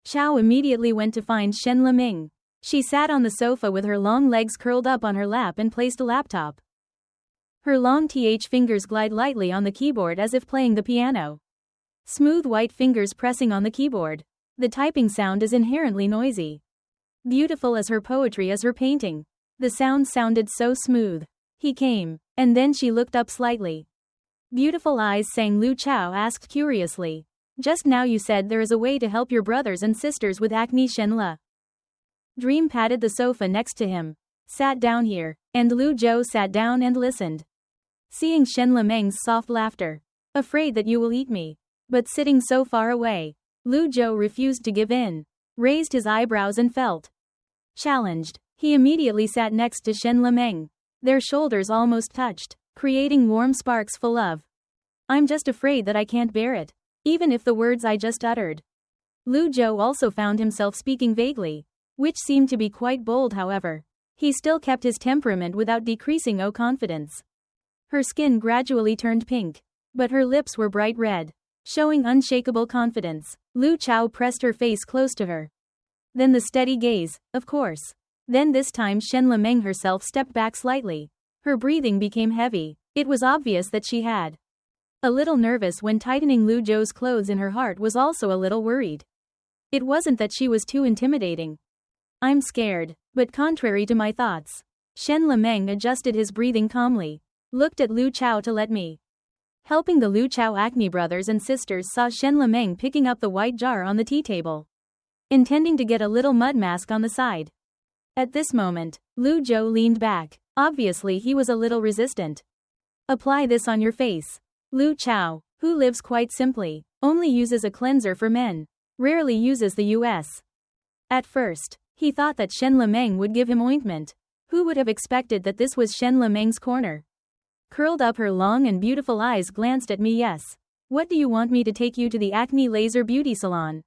Xiao immediately went to find Shen Lemeng. She sat on the sofa with her long legs curled up on her lap and placed a laptop. Her long fingers glide lightly on the keyboard as if playing the piano. Smooth white fingers pressing on the keyboard. The typing sound is inherently noisy. Beautiful as her poetry as her painting. The sound sounded so smooth. He came, and then she looked up slightly. Beautiful eyes sang. Lu Chao asked curiously. Just now you said there is a way to help your brothers and sisters with acne. Shen Le Dream patted the sofa next to him. Sat down here, and Lu Zhou sat down and listened. Seeing Shen Lemeng's soft laughter. Afraid that you will eat me. But sitting so far away, Lu Zhou refused to give in. Raised his eyebrows and felt challenged. He immediately sat next to Shen Lemeng. Their shoulders almost touched, creating warm sparks full of I'm just afraid that I can't bear it. Even if the words I just uttered. Lu Zhou also found himself speaking vaguely, which seemed to be quite bold. However, he still kept his temperament without decreasing confidence. Her skin gradually turned pink, but her lips were bright red, showing unshakable confidence. Lu Chao pressed her face close to her. Then the steady gaze, of course. Then this time Shen Lemeng herself stepped back slightly. Her breathing became heavy. It was obvious that she had a little nervous when tightening Lu Zhou's clothes, and her heart was also a little worried. It wasn't that she was too intimidating. I'm scared, but contrary to my thoughts. Shen Lemeng adjusted his breathing calmly. Looked at Lu Chao to let me. Helping the Lu Chao acne brothers and sisters saw Shen Lemeng picking up the white jar on the tea table, intending to get a little mud mask on the side. At this moment, Lu Zhou leaned back. Obviously he was a little resistant. Apply this on your face. Lu Chao, who lives quite simply, only uses a cleanser for men. Rarely uses the US. At first, he thought that Shen Lemeng would give him ointment. Who would have expected that this was Shen Lemeng's corner? Curled up, her long and beautiful eyes glanced at me. Yes. What do you want me to take you to the Acne Laser Beauty Salon?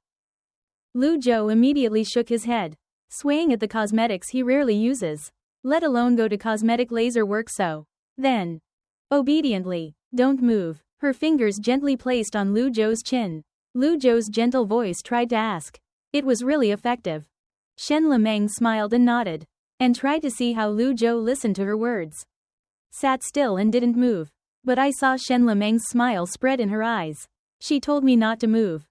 Lu Zhou immediately shook his head, swaying at the cosmetics he rarely uses, let alone go to cosmetic laser work. So then, obediently, don't move. Her fingers gently placed on Lu Zhou's chin. Lu Zhou's gentle voice tried to ask. It was really effective. Shen Lemeng smiled and nodded, and tried to see how Lu Zhou listened to her words. Sat still and didn't move. But I saw Shen Lemeng's smile spread in her eyes. She told me not to move.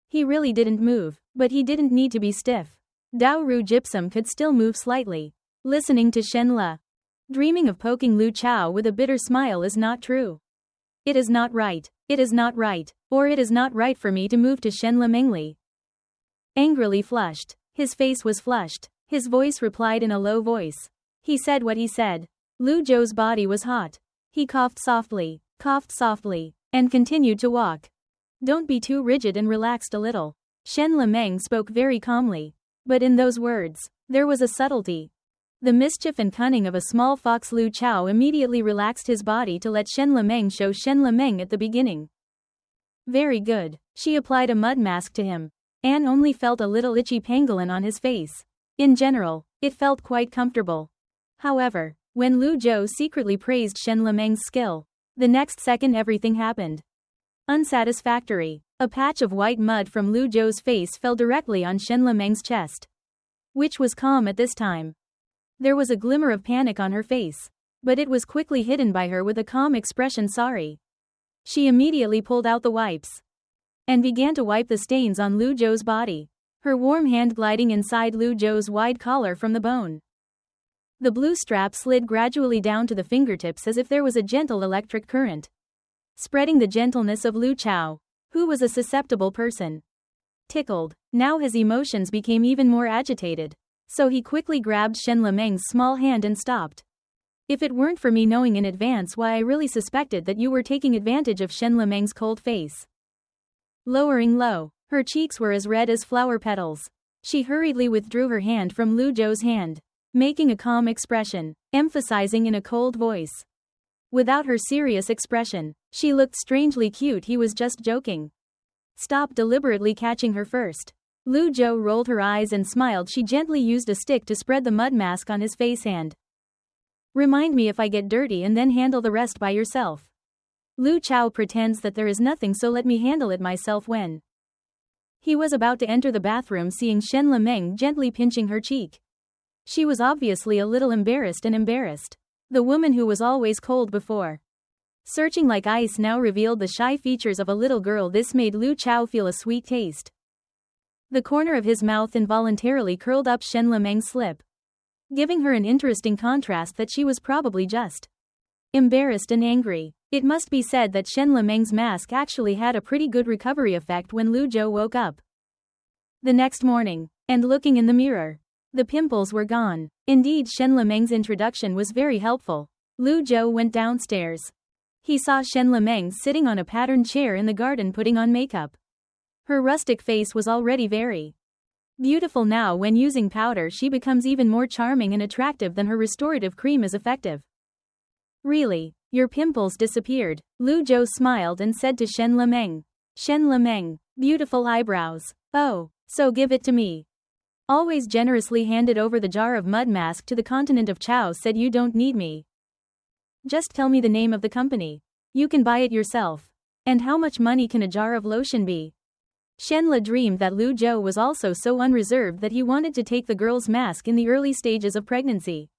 He really didn't move, but he didn't need to be stiff. Daoru Gypsum could still move slightly. Listening to Shen Le. Dreaming of poking Lu Chao with a bitter smile is not true. It is not right. It is not right. Or it is not right for me to move to Shen Lemengli. Angrily flushed. His face was flushed. His voice replied in a low voice. He said what he said. Lu Zhou's body was hot. He coughed softly, and continued to walk. Don't be too rigid and relaxed a little. Shen Lemeng spoke very calmly. But in those words, there was a subtlety. The mischief and cunning of a small fox. Lu Chao immediately relaxed his body to let Shen Lemeng show Shen Lemeng at the beginning. Very good. She applied a mud mask to him. Anne only felt a little itchy pangolin on his face. In general, it felt quite comfortable. However, when Lu Zhou secretly praised Shen Lemeng's skill, The next second everything happened. Unsatisfactory. A patch of white mud from Lu Zhou's face fell directly on Shen Lemeng's chest, which was calm at this time. There was a glimmer of panic on her face, but it was quickly hidden by her with a calm expression. Sorry. She immediately pulled out the wipes and began to wipe the stains on Lu Zhou's body, her warm hand gliding inside Lu Zhou's wide collar from the bone. The blue strap slid gradually down to the fingertips as if there was a gentle electric current, spreading the gentleness of Lu Chao, who was a susceptible person. Tickled, now his emotions became even more agitated, so he quickly grabbed Shen Lemeng's small hand and stopped. If it weren't for me knowing in advance why I really suspected that you were taking advantage of Shen Lemeng's cold face. Lowering low, her cheeks were as red as flower petals. She hurriedly withdrew her hand from Lu Zhou's hand, making a calm expression, emphasizing in a cold voice. Without her serious expression, she looked strangely cute. He was just joking. Stop, deliberately catching her first. Lu Zhou rolled her eyes and smiled. She gently used a stick to spread the mud mask on his face. Hand. Remind me if I get dirty and then handle the rest by yourself. Lu Chao pretends that there is nothing, so let me handle it myself. When he was about to enter the bathroom, seeing Shen Lemeng gently pinching her cheek, she was obviously a little embarrassed. The woman who was always cold before, searching like ice, now revealed the shy features of a little girl. This made Lu Chao feel a sweet taste. The corner of his mouth involuntarily curled up Shen Lemeng's lip, giving her an interesting contrast that she was probably just embarrassed and angry. It must be said that Shen Lemeng's mask actually had a pretty good recovery effect when Lu Zhou woke up the next morning, and looking in the mirror, the pimples were gone. Indeed, Shen Lemeng's introduction was very helpful. Lu Zhou went downstairs. He saw Shen Lemeng sitting on a patterned chair in the garden putting on makeup. Her rustic face was already very beautiful. Now when using powder, she becomes even more charming and attractive than her restorative cream is effective. Really? Your pimples disappeared? Lu Zhou smiled and said to Shen Lemeng. Shen Lemeng, beautiful eyebrows. Oh, so give it to me. Always generously handed over the jar of mud mask to the continent of Chao. Said you don't need me. Just tell me the name of the company. You can buy it yourself. And how much money can a jar of lotion be? Shen Le dreamed that Lu Zhou was also so unreserved that he wanted to take the girl's mask in the early stages of pregnancy.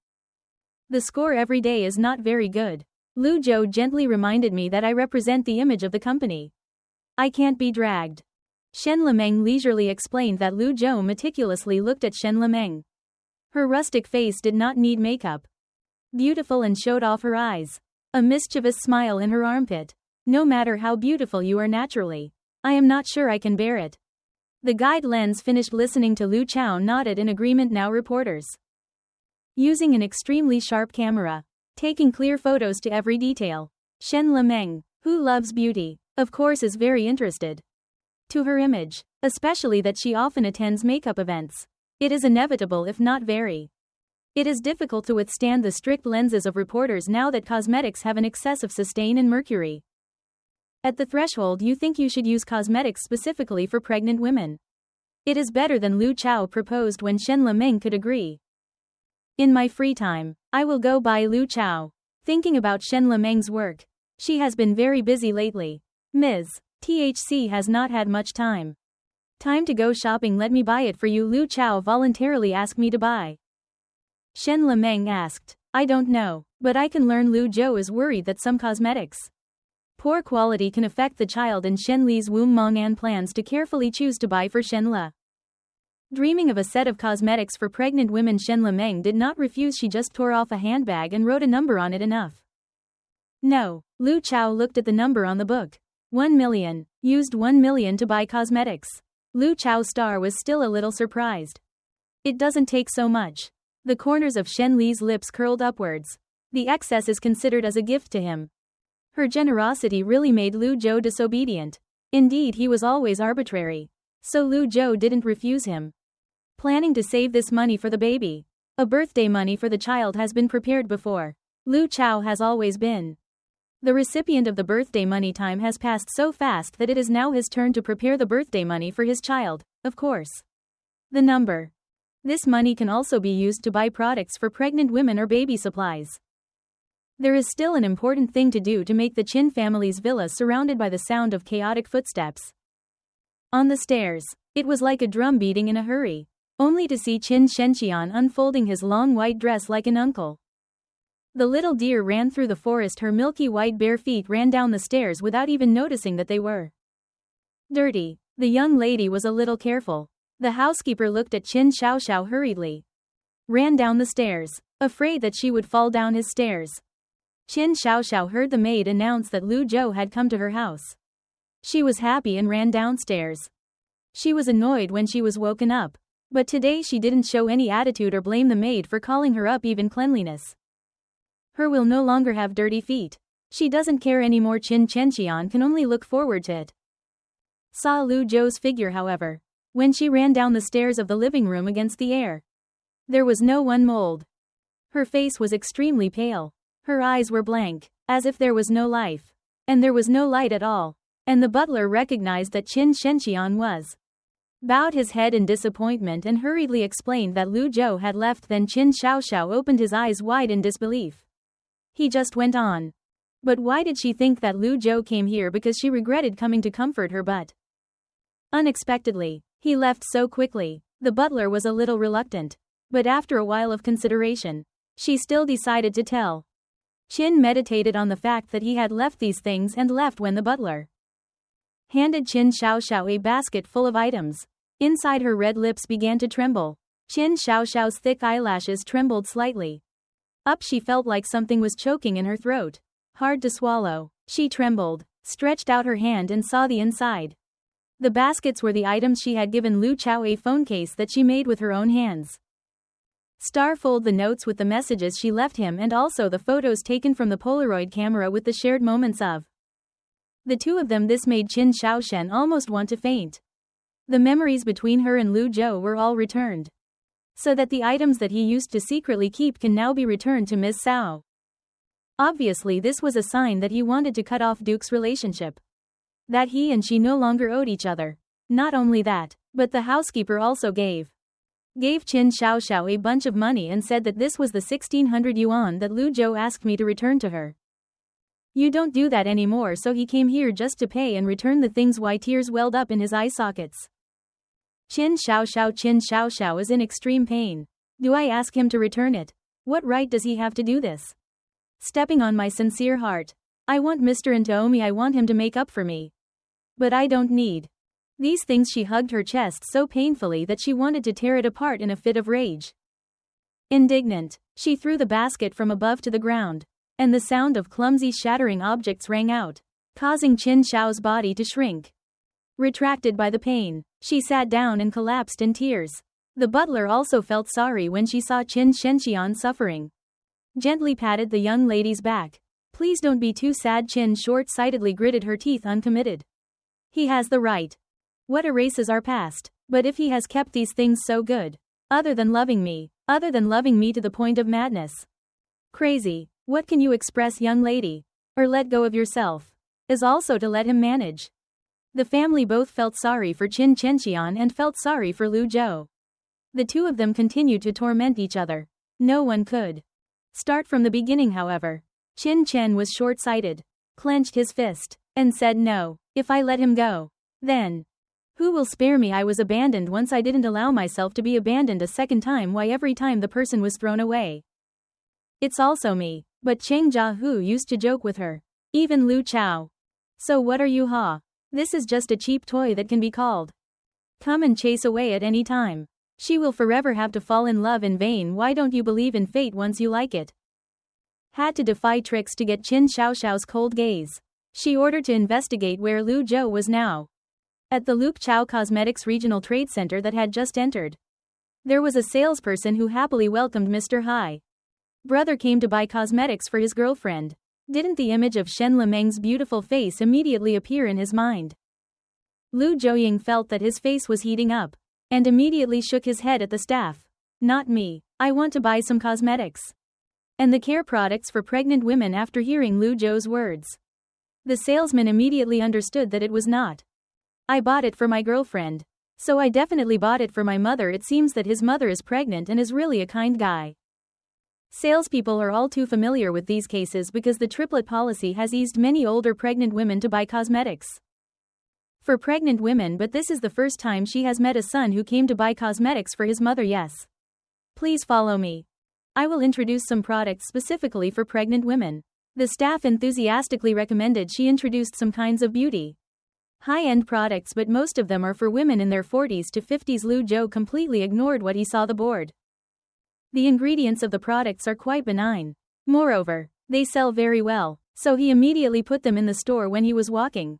The score every day is not very good. Lu Zhou gently reminded me that I represent the image of the company. I can't be dragged. Shen Lemeng leisurely explained that. Lu Zhou meticulously looked at Shen Lemeng. Her rustic face did not need makeup. Beautiful, and showed off her eyes. A mischievous smile in her armpit. No matter how beautiful you are naturally, I am not sure I can bear it. The guide lens finished listening to Lu Chao nodded in agreement. Now reporters, using an extremely sharp camera, taking clear photos to every detail. Shen Lemeng, who loves beauty, of course is very interested to her image, especially that she often attends makeup events. It is inevitable, if not very. It is difficult to withstand the strict lenses of reporters now that cosmetics have an excess of cystine and mercury. At the threshold, you think you should use cosmetics specifically for pregnant women. It is better than Lu Chao proposed when Shen Lemeng could agree. In my free time, I will go buy Lu Chao. Thinking about Shen Lemeng's work, she has been very busy lately. Ms. THC has not had much time. Time to go shopping. Let me buy it for you. Lu Chao voluntarily asked me to buy. Shen Lemeng asked. I don't know, but I can learn. Lu Zhou is worried that some cosmetics poor quality can affect the child in Shen Li's womb. Meng An plans to carefully choose to buy for Shen Le. Dreaming of a set of cosmetics for pregnant women, Shen Lemeng did not refuse. She just tore off a handbag and wrote a number on it. Enough? No. Lu Chao looked at the number on the book. 1 million. Used 1 million to buy cosmetics. Lu Chao's star was still a little surprised. It doesn't take so much. The corners of Shen Li's lips curled upwards. The excess is considered as a gift to him. Her generosity really made Lu Zhou disobedient. Indeed, he was always arbitrary. So Lu Zhou didn't refuse him. Planning to save this money for the baby. A birthday money for the child has been prepared before. Lu Chao has always been the recipient of the birthday money. Time has passed so fast that it is now his turn to prepare the birthday money for his child, of course. The number. This money can also be used to buy products for pregnant women or baby supplies. There is still an important thing to do to make the Qin family's villa surrounded by the sound of chaotic footsteps. On the stairs, it was like a drum beating in a hurry, only to see Qin Shenqian unfolding his long white dress like an uncle. The little deer ran through the forest, her milky white bare feet ran down the stairs without even noticing that they were dirty. The young lady was a little careful. The housekeeper looked at Qin Xiaoxiao hurriedly. Ran down the stairs, afraid that she would fall down his stairs. Qin Xiaoxiao heard the maid announce that Lu Zhou had come to her house. She was happy and ran downstairs. She was annoyed when she was woken up, but today she didn't show any attitude or blame the maid for calling her up, even cleanliness. Her will no longer have dirty feet. She doesn't care anymore. Qin Shenqian can only look forward to it. Saw Lu Zhou's figure, however, when she ran down the stairs of the living room against the air. There was no one mold. Her face was extremely pale. Her eyes were blank, as if there was no life. And there was no light at all. And the butler recognized that Qin Shenqian was. Bowed his head in disappointment and hurriedly explained that Lu Zhou had left. Then Qin Xiaoxiao opened his eyes wide in disbelief. He just went on. But why did she think that Lu Zhou came here? Because she regretted coming to comfort her, but unexpectedly, he left so quickly. The butler was a little reluctant, but after a while of consideration, she still decided to tell. Qin meditated on the fact that he had left these things and left when the butler handed Qin Xiaoxiao a basket full of items. Inside, her red lips began to tremble. Qin Xiaoxiao's thick eyelashes trembled slightly. Up, she felt like something was choking in her throat. Hard to swallow. She trembled, stretched out her hand and saw the inside. The baskets were the items she had given Lu Chao, a phone case that she made with her own hands. Starfold the notes with the messages she left him, and also the photos taken from the Polaroid camera with the shared moments of the two of them. This made Qin Xiaoshen almost want to faint. The memories between her and Lu Zhou were all returned, so that the items that he used to secretly keep can now be returned to Ms. Cao. Obviously, this was a sign that he wanted to cut off Duke's relationship. That he and she no longer owed each other. Not only that, but the housekeeper also gave Qin Xiaoxiao a bunch of money and said that this was the 1600 yuan that Lu Zhou asked me to return to her. You don't do that anymore, so he came here just to pay and return the things. Why? Tears welled up in his eye sockets. Qin Xiaoxiao is in extreme pain. Do I ask him to return it? What right does he have to do this? Stepping on my sincere heart. I want Mr. N to owe me. I want him to make up for me. But I don't need these things. She hugged her chest so painfully that she wanted to tear it apart in a fit of rage. Indignant, she threw the basket from above to the ground, and the sound of clumsy shattering objects rang out, causing Qin Xiao's body to shrink. Retracted by the pain, she sat down and collapsed in tears. The butler also felt sorry when she saw Qin Shenqian suffering. Gently patted the young lady's back. Please don't be too sad. Qin short-sightedly gritted her teeth, uncommitted. He has the right. What erases our past? But if he has kept these things so good, other than loving me to the point of madness. Crazy. What can you express, young lady? Or let go of yourself. Is also to let him manage. The family both felt sorry for Qin Shenqian and felt sorry for Lu Zhou. The two of them continued to torment each other. No one could start from the beginning, however. Qin Chen was short-sighted, clenched his fist, and said, no, if I let him go, then who will spare me? I was abandoned once. I didn't allow myself to be abandoned a second time. Why, every time the person was thrown away, it's also me. But Cheng Jiahu used to joke with her. Even Lu Chao. So what are you, ha? This is just a cheap toy that can be called come and chase away at any time. She will forever have to fall in love in vain. Why don't you believe in fate once you like it? Had to defy tricks to get Qin Xiaoxiao's cold gaze. She ordered to investigate where Lu Zhou was now. At the Luke Chao Cosmetics Regional Trade Center that had just entered. There was a salesperson who happily welcomed Mr. Hai. Brother came to buy cosmetics for his girlfriend. Didn't the image of Shen Lemeng's beautiful face immediately appear in his mind? Lu Zhouying felt that his face was heating up, and immediately shook his head at the staff. Not me. I want to buy some cosmetics and the care products for pregnant women. After hearing Lu Zhou's words, the salesman immediately understood that it was not. I bought it for my girlfriend. So I definitely bought it for my mother. It seems that his mother is pregnant and is really a kind guy. Salespeople are all too familiar with these cases because the triplet policy has eased many older pregnant women to buy cosmetics. For pregnant women, but this is the first time she has met a son who came to buy cosmetics for his mother. Yes. Please follow me. I will introduce some products specifically for pregnant women. The staff enthusiastically recommended she introduced some kinds of beauty high-end products, but most of them are for women in their 40s to 50s. Lu Zhou completely ignored what he saw the board. The ingredients of the products are quite benign. Moreover, they sell very well, so he immediately put them in the store. When he was walking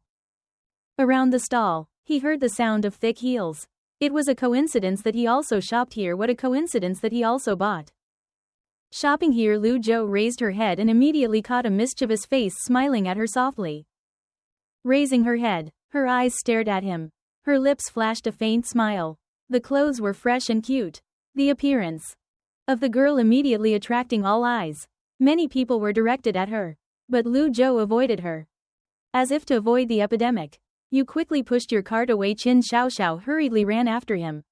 around the stall, he heard the sound of thick heels. It was a coincidence that he also shopped here. What a coincidence that he also bought shopping here. Lu Zhou raised her head and immediately caught a mischievous face smiling at her softly. Raising her head, her eyes stared at him. Her lips flashed a faint smile. The clothes were fresh and cute. The appearance of the girl immediately attracting all eyes. Many people were directed at her, but Lu Zhou avoided her. As if to avoid the epidemic, you quickly pushed your cart away. Qin Xiaoxiao hurriedly ran after him,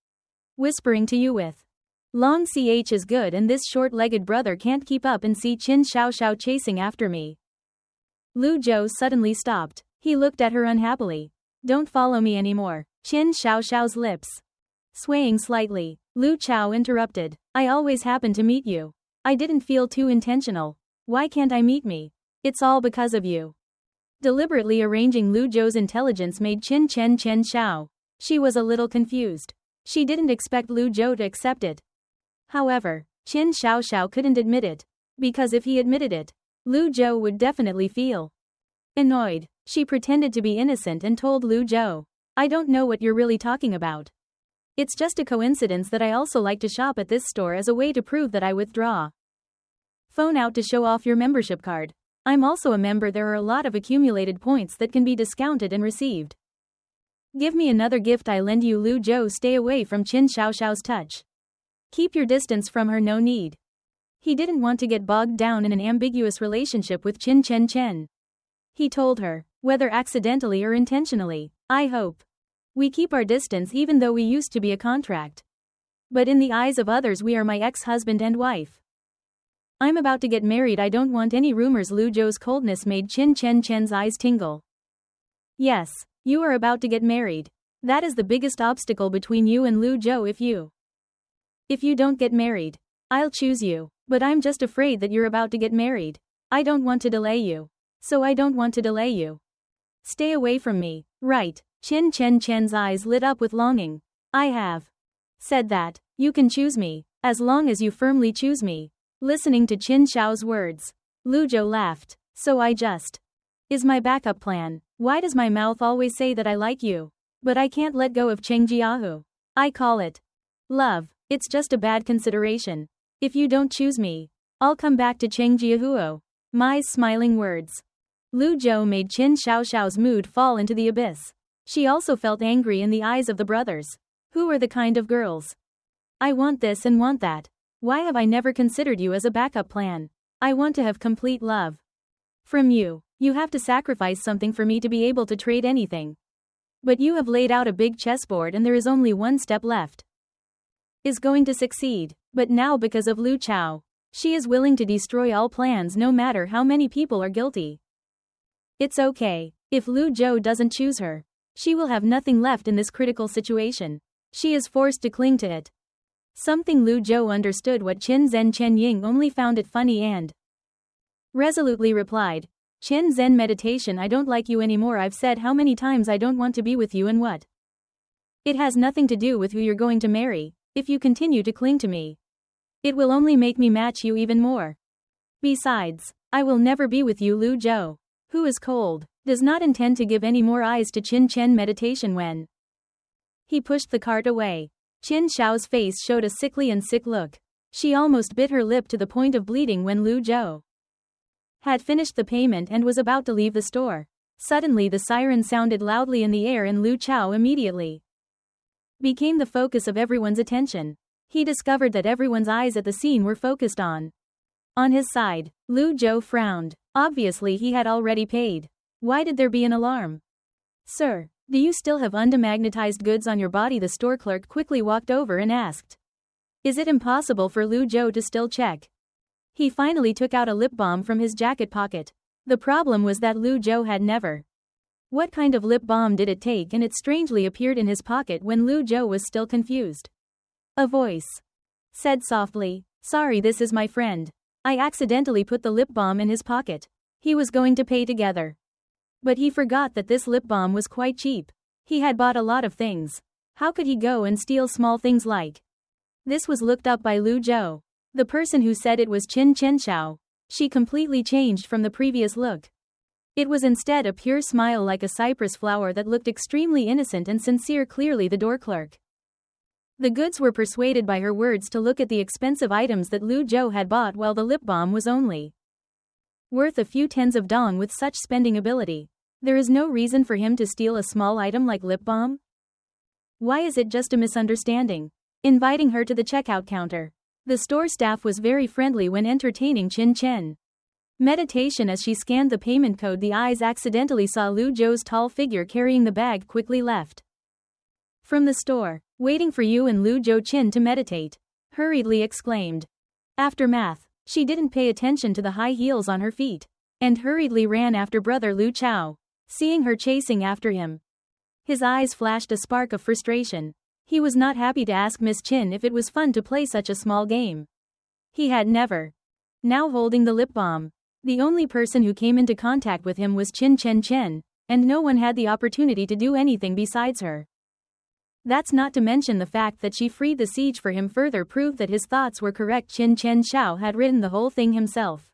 whispering to you with long ch is good, and this short-legged brother can't keep up, and see Qin Xiaoxiao chasing after me. Lu Zhou suddenly stopped. He looked at her unhappily. Don't follow me anymore. Qin Xiaoxiao's lips swaying slightly. Lu Chao interrupted. I always happen to meet you. I didn't feel too intentional. Why can't I meet me? It's all because of you. Deliberately arranging Lu Zhou's intelligence made Qin Xiao. She was a little confused. She didn't expect Lu Zhou to accept it. However, Qin Xiaoxiao couldn't admit it, because if he admitted it, Lu Zhou would definitely feel annoyed. She pretended to be innocent and told Lu Zhou, I don't know what you're really talking about. It's just a coincidence that I also like to shop at this store as a way to prove that I withdraw. Phone out to show off your membership card. I'm also a member. There are a lot of accumulated points that can be discounted and received. Give me another gift I lend you. Lu Zhou stay away from Qin Xiaoxiao's touch. Keep your distance from her. No need. He didn't want to get bogged down in an ambiguous relationship with Qin Chen. He told her, whether accidentally or intentionally, I hope we keep our distance, even though we used to be a contract. But in the eyes of others we are my ex-husband and wife. I'm about to get married. I don't want any rumors. Lu Zhou's coldness made Qin Chen's eyes tingle. Yes, you are about to get married. That is the biggest obstacle between you and Lu Zhou. If you don't get married, I'll choose you. But I'm just afraid that you're about to get married. I don't want to delay you. So I don't want to delay you. Stay away from me. Right. Qin Chen's eyes lit up with longing. I have said that you can choose me, as long as you firmly choose me. Listening to Qin Xiao's words, Lu Zhou laughed. So I just is my backup plan. Why does my mouth always say that I like you? But I can't let go of Cheng Jiahu. I call it love. It's just a bad consideration. If you don't choose me, I'll come back to Cheng Jiahuo. Mai's smiling words. Lu Zhou made Qin Xiaoxiao's mood fall into the abyss. She also felt angry in the eyes of the brothers. Who are the kind of girls? I want this and want that. Why have I never considered you as a backup plan? I want to have complete love from you. You have to sacrifice something for me to be able to trade anything. But you have laid out a big chessboard and there is only one step left. Is going to succeed. But now because of Lu Chao, she is willing to destroy all plans no matter how many people are guilty. It's okay. If Lu Zhou doesn't choose her, she will have nothing left in this critical situation. She is forced to cling to it. Something Lu Zhou understood what Chen Ying only found it funny and resolutely replied. Zen meditation. I don't like you anymore. I've said how many times I don't want to be with you and what? It has nothing to do with who you're going to marry. If you continue to cling to me, it will only make me match you even more. Besides, I will never be with you. Lu Zhou, who is cold, does not intend to give any more eyes to Chen meditation. When he pushed the cart away, Qin Xiao's face showed a sickly and sick look. She almost bit her lip to the point of bleeding when Lu Zhou had finished the payment and was about to leave the store. Suddenly the siren sounded loudly in the air and Lu Chao immediately became the focus of everyone's attention. He discovered that everyone's eyes at the scene were focused on his side. Lu Zhou frowned. Obviously he had already paid. Why did there be an alarm? Sir, do you still have undemagnetized goods on your body? The store clerk quickly walked over and asked. Is it impossible for Lu Zhou to still check He finally took out a lip balm from his jacket pocket. The problem was that Lu Zhou had never. What kind of lip balm did it take, and it strangely appeared in his pocket when Lu Zhou was still confused. A voice said softly, "Sorry, this is my friend. I accidentally put the lip balm in his pocket." He was going to pay together. But he forgot that this lip balm was quite cheap. He had bought a lot of things. How could he go and steal small things like this? Was looked up by Lu Zhou. The person who said it was Qin Xiao. She completely changed from the previous look. It was instead a pure smile like a cypress flower that looked extremely innocent and sincere. Clearly the door clerk. The goods were persuaded by her words to look at the expensive items that Lu Zhou had bought, while the lip balm was only worth a few tens of dong. With such spending ability, there is no reason for him to steal a small item like lip balm. Why is it just a misunderstanding? Inviting her to the checkout counter. The store staff was very friendly when entertaining Qin Chen. Meditation. As she scanned the payment code, the eyes accidentally saw Lu Zhou's tall figure carrying the bag. Quickly left from the store. "Waiting for you and Lu Zhou." Qin to meditate hurriedly exclaimed. Aftermath. She didn't pay attention to the high heels on her feet and hurriedly ran after brother Lu Chao. Seeing her chasing after him, his eyes flashed a spark of frustration. He was not happy to ask Miss Qin if it was fun to play such a small game. He had never. Now holding the lip balm, the only person who came into contact with him was Qin Chen, and no one had the opportunity to do anything besides her. That's not to mention the fact that she freed the siege for him further proved that his thoughts were correct. Qin Xiao had written the whole thing himself.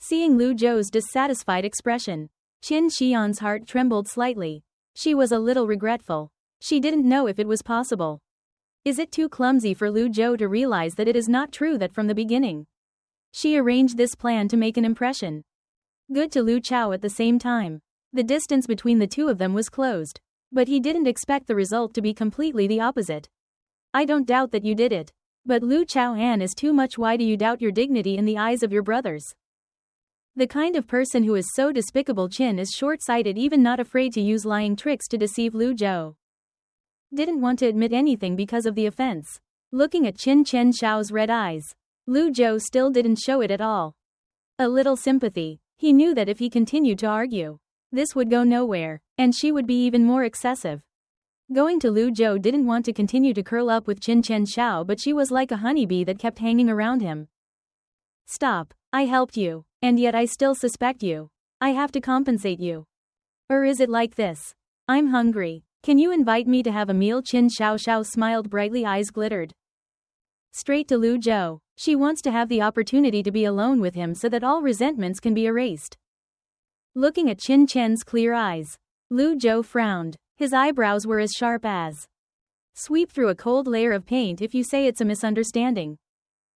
Seeing Lu Zhou's dissatisfied expression, Qin Xian's heart trembled slightly. She was a little regretful. She didn't know if it was possible. Is it too clumsy for Lu Zhou to realize that it is not true that from the beginning she arranged this plan to make an impression? Good to Lu Chao at the same time. The distance between the two of them was closed. But he didn't expect the result to be completely the opposite. "I don't doubt that you did it. But Lu Chao An is too much. Why do you doubt your dignity in the eyes of your brothers?" The kind of person who is so despicable. Qin is short-sighted, even not afraid to use lying tricks to deceive Lu Zhou. Didn't want to admit anything because of the offense. Looking at Qin Xiao's red eyes, Lu Zhou still didn't show it at all. A little sympathy. He knew that if he continued to argue, this would go nowhere, and she would be even more excessive. Going to Lu Zhou didn't want to continue to curl up with Qin Xiao, but she was like a honeybee that kept hanging around him. "Stop. I helped you, and yet I still suspect you. I have to compensate you. Or is it like this? I'm hungry. Can you invite me to have a meal?" Qin Xiao smiled brightly, eyes glittered straight to Lu Zhou. She wants to have the opportunity to be alone with him so that all resentments can be erased. Looking at Qin Chen's clear eyes, Lu Zhou frowned. His eyebrows were as sharp as sweep through a cold layer of paint. "If you say it's a misunderstanding,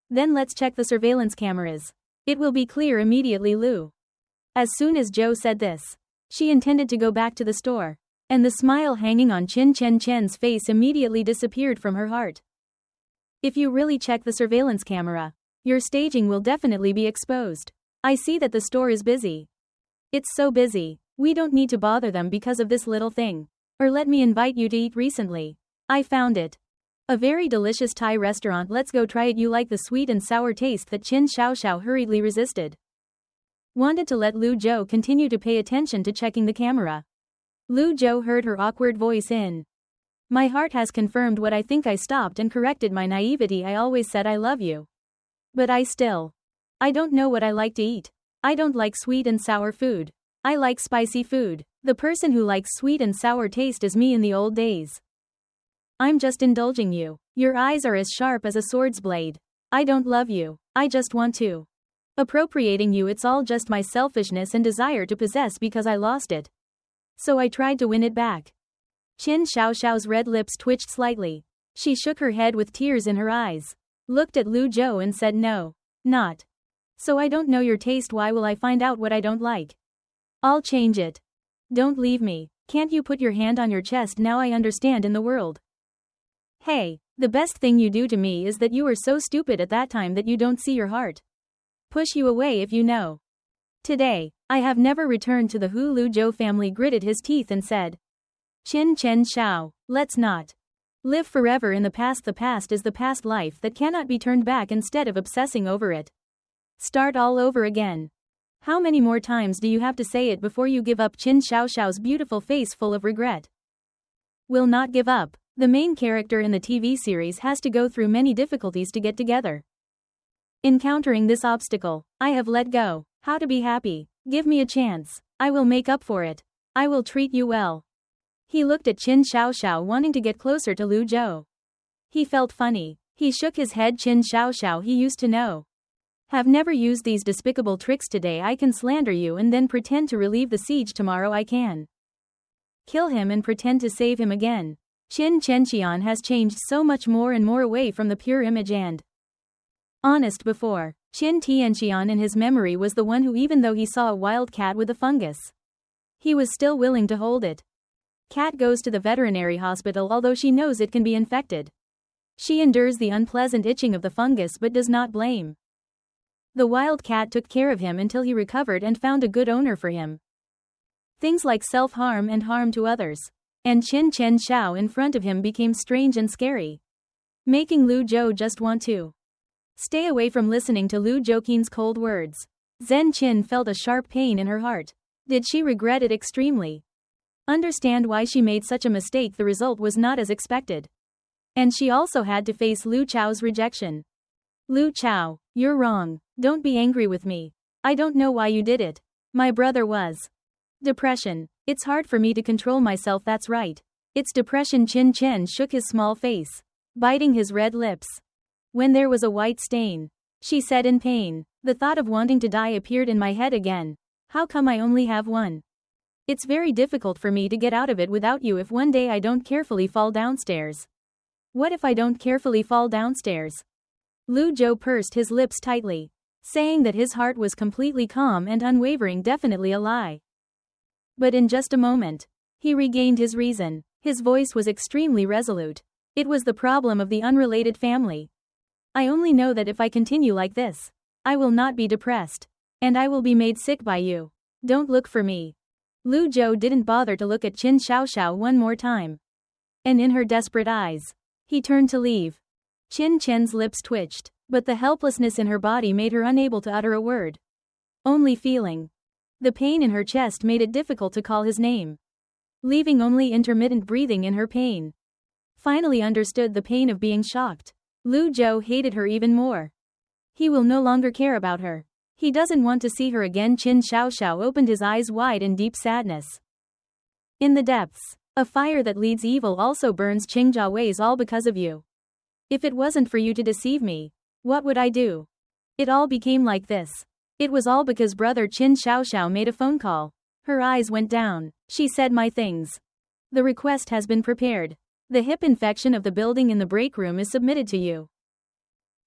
then let's check the surveillance cameras. It will be clear immediately." Lu. As soon as Zhou said this, she intended to go back to the store, and the smile hanging on Qin Chen's face immediately disappeared from her heart. "If you really check the surveillance camera, your staging will definitely be exposed. I see that the store is busy. It's so busy, we don't need to bother them because of this little thing. Or let me invite you to eat. Recently I found it. A very delicious Thai restaurant. Let's go try it. You like the sweet and sour taste." That Qin Xiao hurriedly resisted. Wanted to let Lu Zhou continue to pay attention to checking the camera. Lu Zhou heard her awkward voice in. "My heart has confirmed what I think. I stopped and corrected my naivety. I always said I love you. But I don't know what I like to eat. I don't like sweet and sour food. I like spicy food. The person who likes sweet and sour taste is me in the old days. I'm just indulging you. Your eyes are as sharp as a sword's blade. I don't love you. I just want to appropriating you. It's all just my selfishness and desire to possess because I lost it. So I tried to win it back." Qin Xiao's red lips twitched slightly. She shook her head with tears in her eyes, looked at Lu Zhou and said, "No. Not. So I don't know your taste. Why will I find out what I don't like? I'll change it. Don't leave me. Can't you put your hand on your chest? Now I understand in the world. Hey, the best thing you do to me is that you were so stupid at that time that you don't see your heart push you away if you know. Today, I have never returned to the Hu." Lu Zhou family gritted his teeth and said. "Qin Xiao, let's not live forever in the past. The past is the past life that cannot be turned back. Instead of obsessing over it, Start all over again. How many more times do you have to say it before you give up? Qin Xiaoxiao's beautiful face full of regret. Will not give up. The main character in the TV series has to go through many difficulties to get together. Encountering this obstacle, I have let go. How to be happy? Give me a chance. I will make up for it. I will treat you well. He looked at Qin Xiaoxiao wanting to get closer to Lu Zhou. He felt funny. He shook his head. Qin Xiaoxiao he used to know. Have never used these despicable tricks today. I can slander you and then pretend to relieve the siege. Tomorrow I can kill him and pretend to save him again. Qin Chenqian has changed so much more and more away from the pure image and honest before. Qin Tianqian in his memory was the one who, even though he saw a wild cat with a fungus, he was still willing to hold it. Cat goes to the veterinary hospital although she knows it can be infected. She endures the unpleasant itching of the fungus but does not blame. The wild cat took care of him until he recovered and found a good owner for him. Things like self-harm and harm to others. And Qin Chen Xiao in front of him became strange and scary, making Lu Zhou just want to stay away from listening to Lu Zhouqin's cold words. Zhen Qin felt a sharp pain in her heart. Did she regret it extremely? Understand why she made such a mistake? The result was not as expected. And she also had to face Lu Chao's rejection. Lu Chao, you're wrong. Don't be angry with me. I don't know why you did it. My brother was. Depression. It's hard for me to control myself. That's right. It's depression. Qin Chen shook his small face, biting his red lips. When there was a white stain, she said in pain. The thought of wanting to die appeared in my head again. How come I only have one? It's very difficult for me to get out of it without you. If one day I don't carefully fall downstairs. What if I don't carefully fall downstairs? Lu Zhou pursed his lips tightly, saying that his heart was completely calm and unwavering. Definitely a lie. But in just a moment, he regained his reason. His voice was extremely resolute. It was the problem of the unrelated family. I only know that if I continue like this, I will not be depressed. And I will be made sick by you. Don't look for me. Lu Zhou didn't bother to look at Qin Xiaoxiao one more time. And in her desperate eyes, he turned to leave. Qin Chen's lips twitched, but the helplessness in her body made her unable to utter a word. Only feeling. The pain in her chest made it difficult to call his name, leaving only intermittent breathing in her pain. Finally understood the pain of being shocked. Lu Zhou hated her even more. He will no longer care about her. He doesn't want to see her again. Qin Xiaoxiao opened his eyes wide in deep sadness. In the depths, a fire that leads evil also burns. Qingjia weighs all because of you. If it wasn't for you to deceive me, what would I do? It all became like this. It was all because brother. Qin Xiaoxiao made a phone call. Her eyes went down. She said, my things. The request has been prepared. The hip infection of the building in the break room is submitted to you.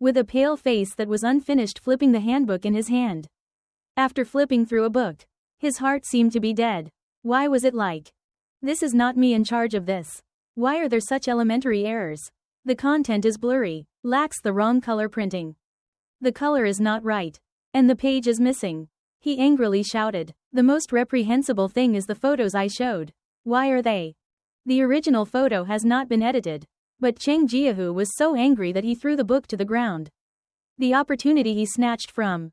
With a pale face that was unfinished, flipping the handbook in his hand. After flipping through a book, his heart seemed to be dead. Why was it like this? Is not me in charge of this. Why are there such elementary errors? The content is blurry, lacks the wrong color printing. The color is not right. And the page is missing. He angrily shouted. The most reprehensible thing is the photos I showed. Why are they? The original photo has not been edited. But Cheng Jiahu was so angry that he threw the book to the ground. The opportunity he snatched from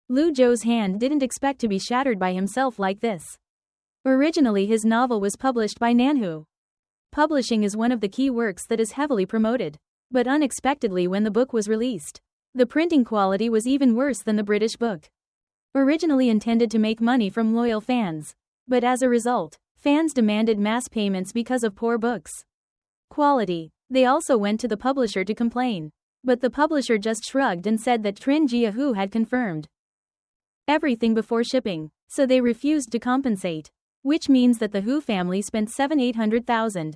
Lu Zhou's hand didn't expect to be shattered by himself like this. Originally his novel was published by Nanhu. Publishing is one of the key works that is heavily promoted. But unexpectedly when the book was released, the printing quality was even worse than the British book. Originally intended to make money from loyal fans. But as a result, fans demanded mass payments because of poor books quality. They also went to the publisher to complain. But the publisher just shrugged and said that Trin Jiahu had confirmed everything before shipping, so they refused to compensate. Which means that the Hu family spent 700,000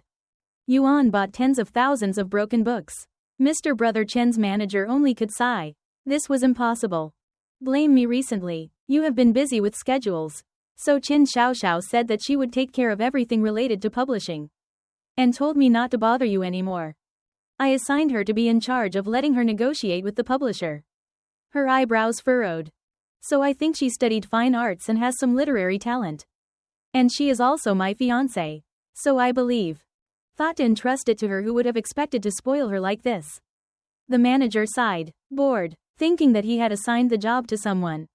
yuan bought tens of thousands of broken books. Mr. Brother Chen's manager only could sigh. This was impossible. Blame me recently. You have been busy with schedules. So Qin Xiaoxiao said that she would take care of everything related to publishing. And told me not to bother you anymore. I assigned her to be in charge of letting her negotiate with the publisher. Her eyebrows furrowed. So I think she studied fine arts and has some literary talent. And she is also my fiancé. So I believe. Thought to entrust it to her. Who would have expected to spoil her like this? The manager sighed. Bored. thinking that he had assigned the job to someone.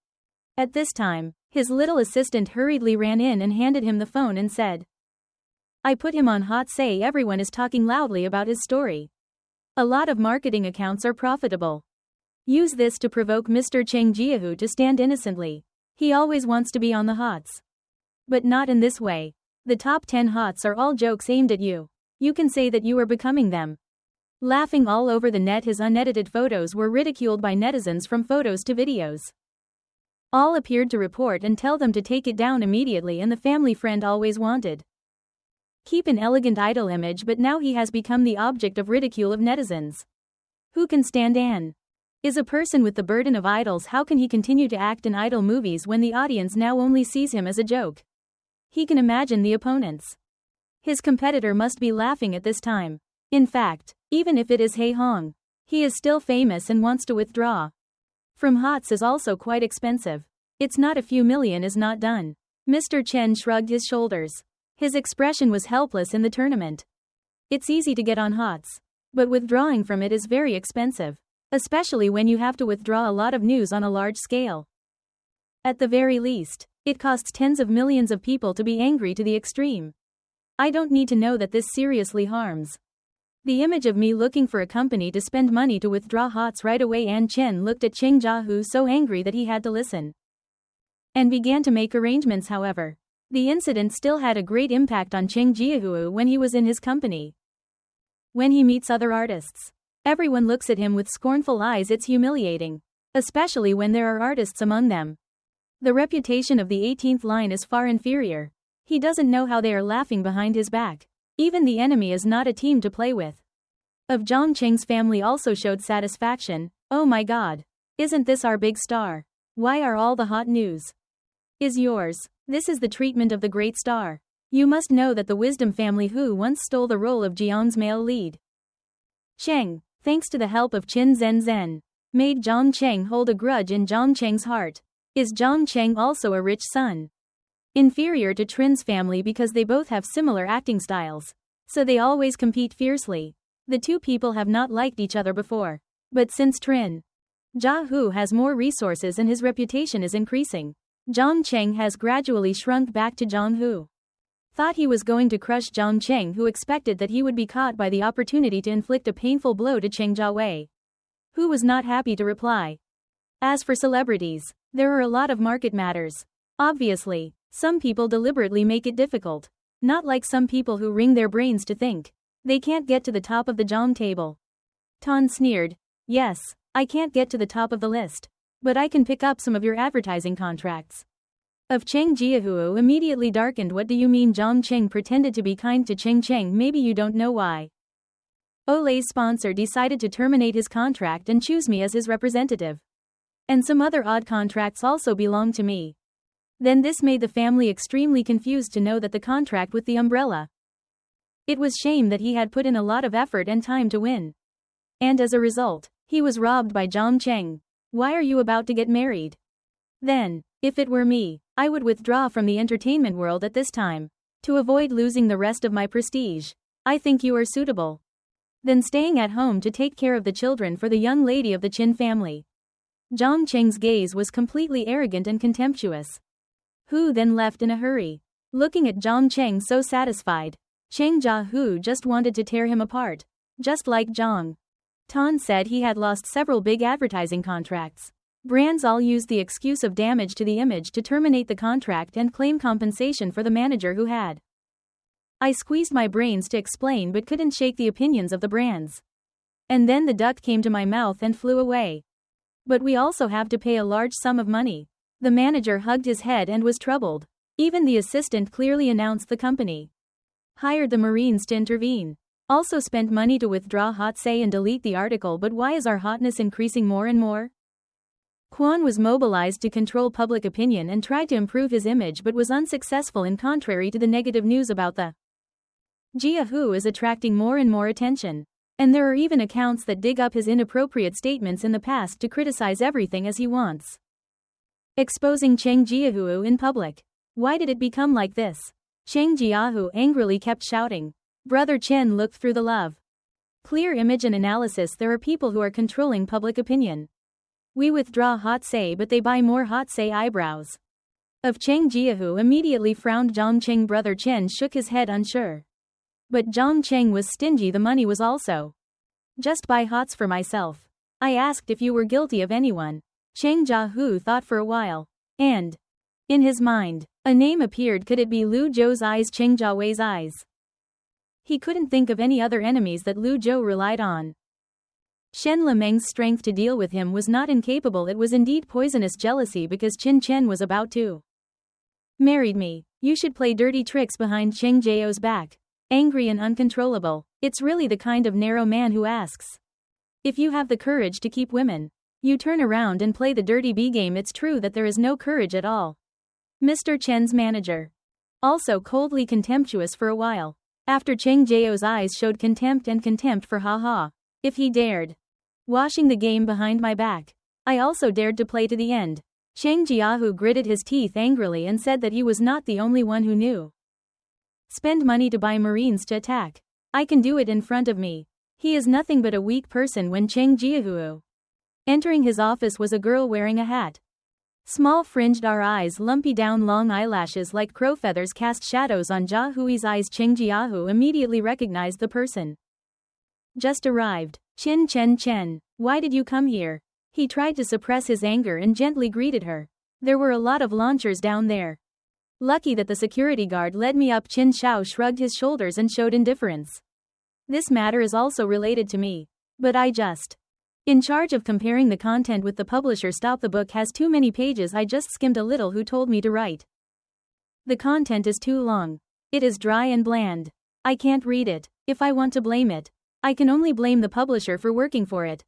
At this time, his little assistant hurriedly ran in and handed him the phone and said, "I put him on hot, say everyone is talking loudly about his story. A lot of marketing accounts are profitable. Use this to provoke Mr. Cheng Jiahu to stand innocently. He always wants to be on the hots. But not in this way. The top 10 hots are all jokes aimed at you. You can say that you are becoming them." Laughing all over the net, his unedited photos were ridiculed by netizens from photos to videos. All appeared to report and tell them to take it down immediately, and the family friend always wanted. Keep an elegant idol image, but now he has become the object of ridicule of netizens. Who can stand An? Is a person with the burden of idols. How can he continue to act in idol movies when the audience now only sees him as a joke? He can imagine the opponents. His competitor must be laughing at this time. In fact, even if it is Hei Hong, he is still famous and wants to withdraw from HOTS is also quite expensive. It's not a few million is not done. Mr. Chen shrugged his shoulders. His expression was helpless in the tournament. It's easy to get on HOTS, but withdrawing from it is very expensive, especially when you have to withdraw a lot of news on a large scale. At the very least, it costs tens of millions of people to be angry to the extreme. I don't need to know that this seriously harms the image of me looking for a company to spend money to withdraw HOTS right away. An Chen looked at Cheng Jiahu so angry that he had to listen and began to make arrangements. However, the incident still had a great impact on Cheng Jiahu when he was in his company. When he meets other artists, everyone looks at him with scornful eyes. It's humiliating, especially when there are artists among them. The reputation of the 18th line is far inferior. He doesn't know how they are laughing behind his back. Even the enemy is not a team to play with. Of Zhang Cheng's family also showed satisfaction. "Oh my God. Isn't this our big star? Why are all the hot news is yours? This is the treatment of the great star. You must know that the Wisdom family who once stole the role of Jiang's male lead, Cheng, thanks to the help of Qin Zhen, made Zhang Cheng hold a grudge in Zhang Cheng's heart. Is Zhang Cheng also a rich son? Inferior to Trin's family because they both have similar acting styles. So they always compete fiercely. The two people have not liked each other before. But since Trin Jiahu has more resources and his reputation is increasing, Zhang Cheng has gradually shrunk back to Zhang Hu. Thought he was going to crush Zhang Cheng, who expected that he would be caught by the opportunity to inflict a painful blow to Cheng Jiawei, who was not happy to reply. As for celebrities, there are a lot of market matters. Obviously, some people deliberately make it difficult. Not like some people who wring their brains to think they can't get to the top of the Zhang table. Tan sneered. Yes, I can't get to the top of the list, but I can pick up some of your advertising contracts. Of Cheng Jiahu immediately darkened. What do you mean? Zhang Cheng pretended to be kind to Cheng Cheng. Maybe you don't know why. Olay's sponsor decided to terminate his contract and choose me as his representative. And some other odd contracts also belong to me. Then this made the family extremely confused to know that the contract with the umbrella. It was shame that he had put in a lot of effort and time to win. And as a result, he was robbed by Zhang Cheng. Why are you about to get married? Then, if it were me, I would withdraw from the entertainment world at this time, to avoid losing the rest of my prestige. I think you are suitable. Then staying at home to take care of the children for the young lady of the Qin family. Zhang Cheng's gaze was completely arrogant and contemptuous. Hu then left in a hurry. Looking at Zhang Cheng so satisfied, Cheng Jiahu just wanted to tear him apart. Just like Zhang Tan said, he had lost several big advertising contracts. Brands all used the excuse of damage to the image to terminate the contract and claim compensation for the manager who had. I squeezed my brains to explain but couldn't shake the opinions of the brands. And then the duck came to my mouth and flew away. But we also have to pay a large sum of money. The manager hugged his head and was troubled. Even the assistant clearly announced the company hired the Marines to intervene. Also spent money to withdraw HOTS and delete the article. But why is our hotness increasing more and more? Quan was mobilized to control public opinion and tried to improve his image but was unsuccessful, in contrary to the negative news about the Jiahu is attracting more and more attention. And there are even accounts that dig up his inappropriate statements in the past to criticize everything as he wants. Exposing Cheng Jiahu in public. Why did it become like this? Cheng Jiahu angrily kept shouting. Brother Chen looked through the love clear image and analysis. There are people who are controlling public opinion. We withdraw hot say but they buy more hot say eyebrows. Of Cheng Jiahu immediately frowned. Zhang Cheng brother Chen shook his head unsure. But Zhang Cheng was stingy, the money was also. Just buy hots for myself. I asked if you were guilty of anyone. Cheng Jiahu thought for a while. And in his mind, a name appeared. Could it be Lu Zhou's eyes? Cheng Jiawei's eyes. He couldn't think of any other enemies that Lu Zhou relied on. Shen Lemeng's strength to deal with him was not incapable, it was indeed poisonous jealousy because Qin Chen was about to married me. You should play dirty tricks behind Cheng Jiao's back. Angry and uncontrollable. It's really the kind of narrow man who asks if you have the courage to keep women. You turn around and play the dirty B game. It's true that there is no courage at all. Mr. Chen's manager. Also coldly contemptuous for a while. After Cheng Jiao's eyes showed contempt and contempt for haha. If he dared. Washing the game behind my back. I also dared to play to the end. Cheng Jiahu gritted his teeth angrily and said that he was not the only one who knew. Spend money to buy Marines to attack. I can do it in front of me. He is nothing but a weak person. When Cheng Jiahu entering his office was a girl wearing a hat. Small fringed eyes, lumpy down long eyelashes like crow feathers cast shadows on Jiahui's eyes. Cheng Jiahu immediately recognized the person. Just arrived. Chen. Why did you come here? He tried to suppress his anger and gently greeted her. There were a lot of launchers down there. Lucky that the security guard led me up. Qin Shao shrugged his shoulders and showed indifference. This matter is also related to me. But I just. In charge of comparing the content with the publisher. Stop, the book has too many pages. I just skimmed a little. Who told me to write? The content is too long. It is dry and bland. I can't read it. If I want to blame it, I can only blame the publisher for working for it.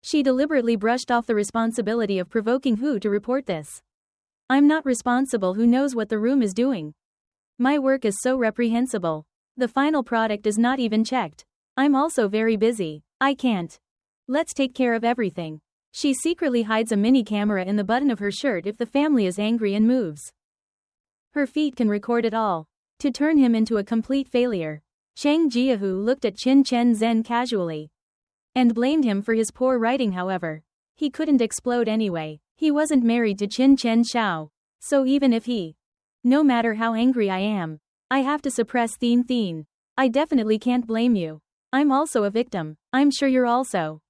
She deliberately brushed off the responsibility of provoking who to report this. I'm not responsible. Who knows what the room is doing? My work is so reprehensible. The final product is not even checked. I'm also very busy. I can't. Let's take care of everything. She secretly hides a mini camera in the button of her shirt. If the family is angry and moves, her feet can record it all. To turn him into a complete failure. Cheng Jiahu looked at Qin Chen Zhen casually and blamed him for his poor writing. However, he couldn't explode anyway. He wasn't married to Qin Chen Xiao. So even if he, no matter how angry I am, I have to suppress Thien. I definitely can't blame you. I'm also a victim. I'm sure you're also.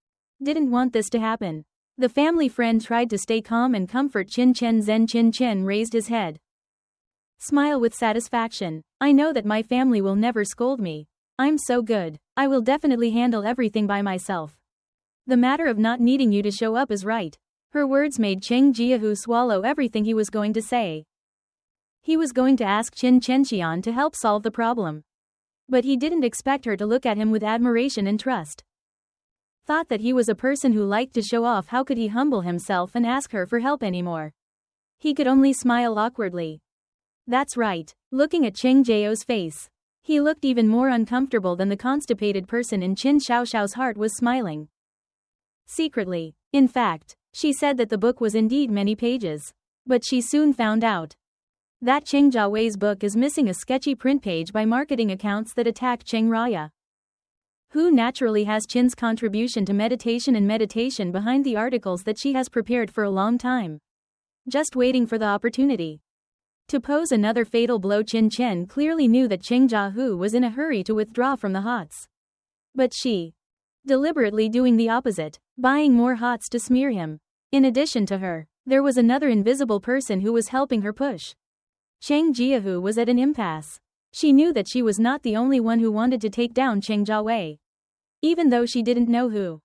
Didn't want this to happen. The family friend tried to stay calm and comfort Qin Chen Zhen. Qin Chen raised his head. Smile with satisfaction. I know that my family will never scold me. I'm so good. I will definitely handle everything by myself. The matter of not needing you to show up is right. Her words made Cheng Jiahu swallow everything he was going to say. He was going to ask Qin Chenxian to help solve the problem. But he didn't expect her to look at him with admiration and trust. Thought that he was a person who liked to show off. How could he humble himself and ask her for help anymore? He could only smile awkwardly. That's right. Looking at Cheng Jiao's face, he looked even more uncomfortable than the constipated person in Qin Xiaoxiao's heart was smiling. Secretly, in fact, she said that the book was indeed many pages. But she soon found out that Cheng Jiawei's book is missing a sketchy print page by marketing accounts that attack Cheng Raya, who naturally has Qin's contribution to meditation and meditation behind the articles that she has prepared for a long time. Just waiting for the opportunity to pose another fatal blow. Qin Chen clearly knew that Cheng Jiahu was in a hurry to withdraw from the hots. But she, deliberately doing the opposite, buying more hots to smear him. In addition to her, there was another invisible person who was helping her push. Cheng Jiahu was at an impasse. She knew that she was not the only one who wanted to take down Cheng Jiawei. Even though she didn't know who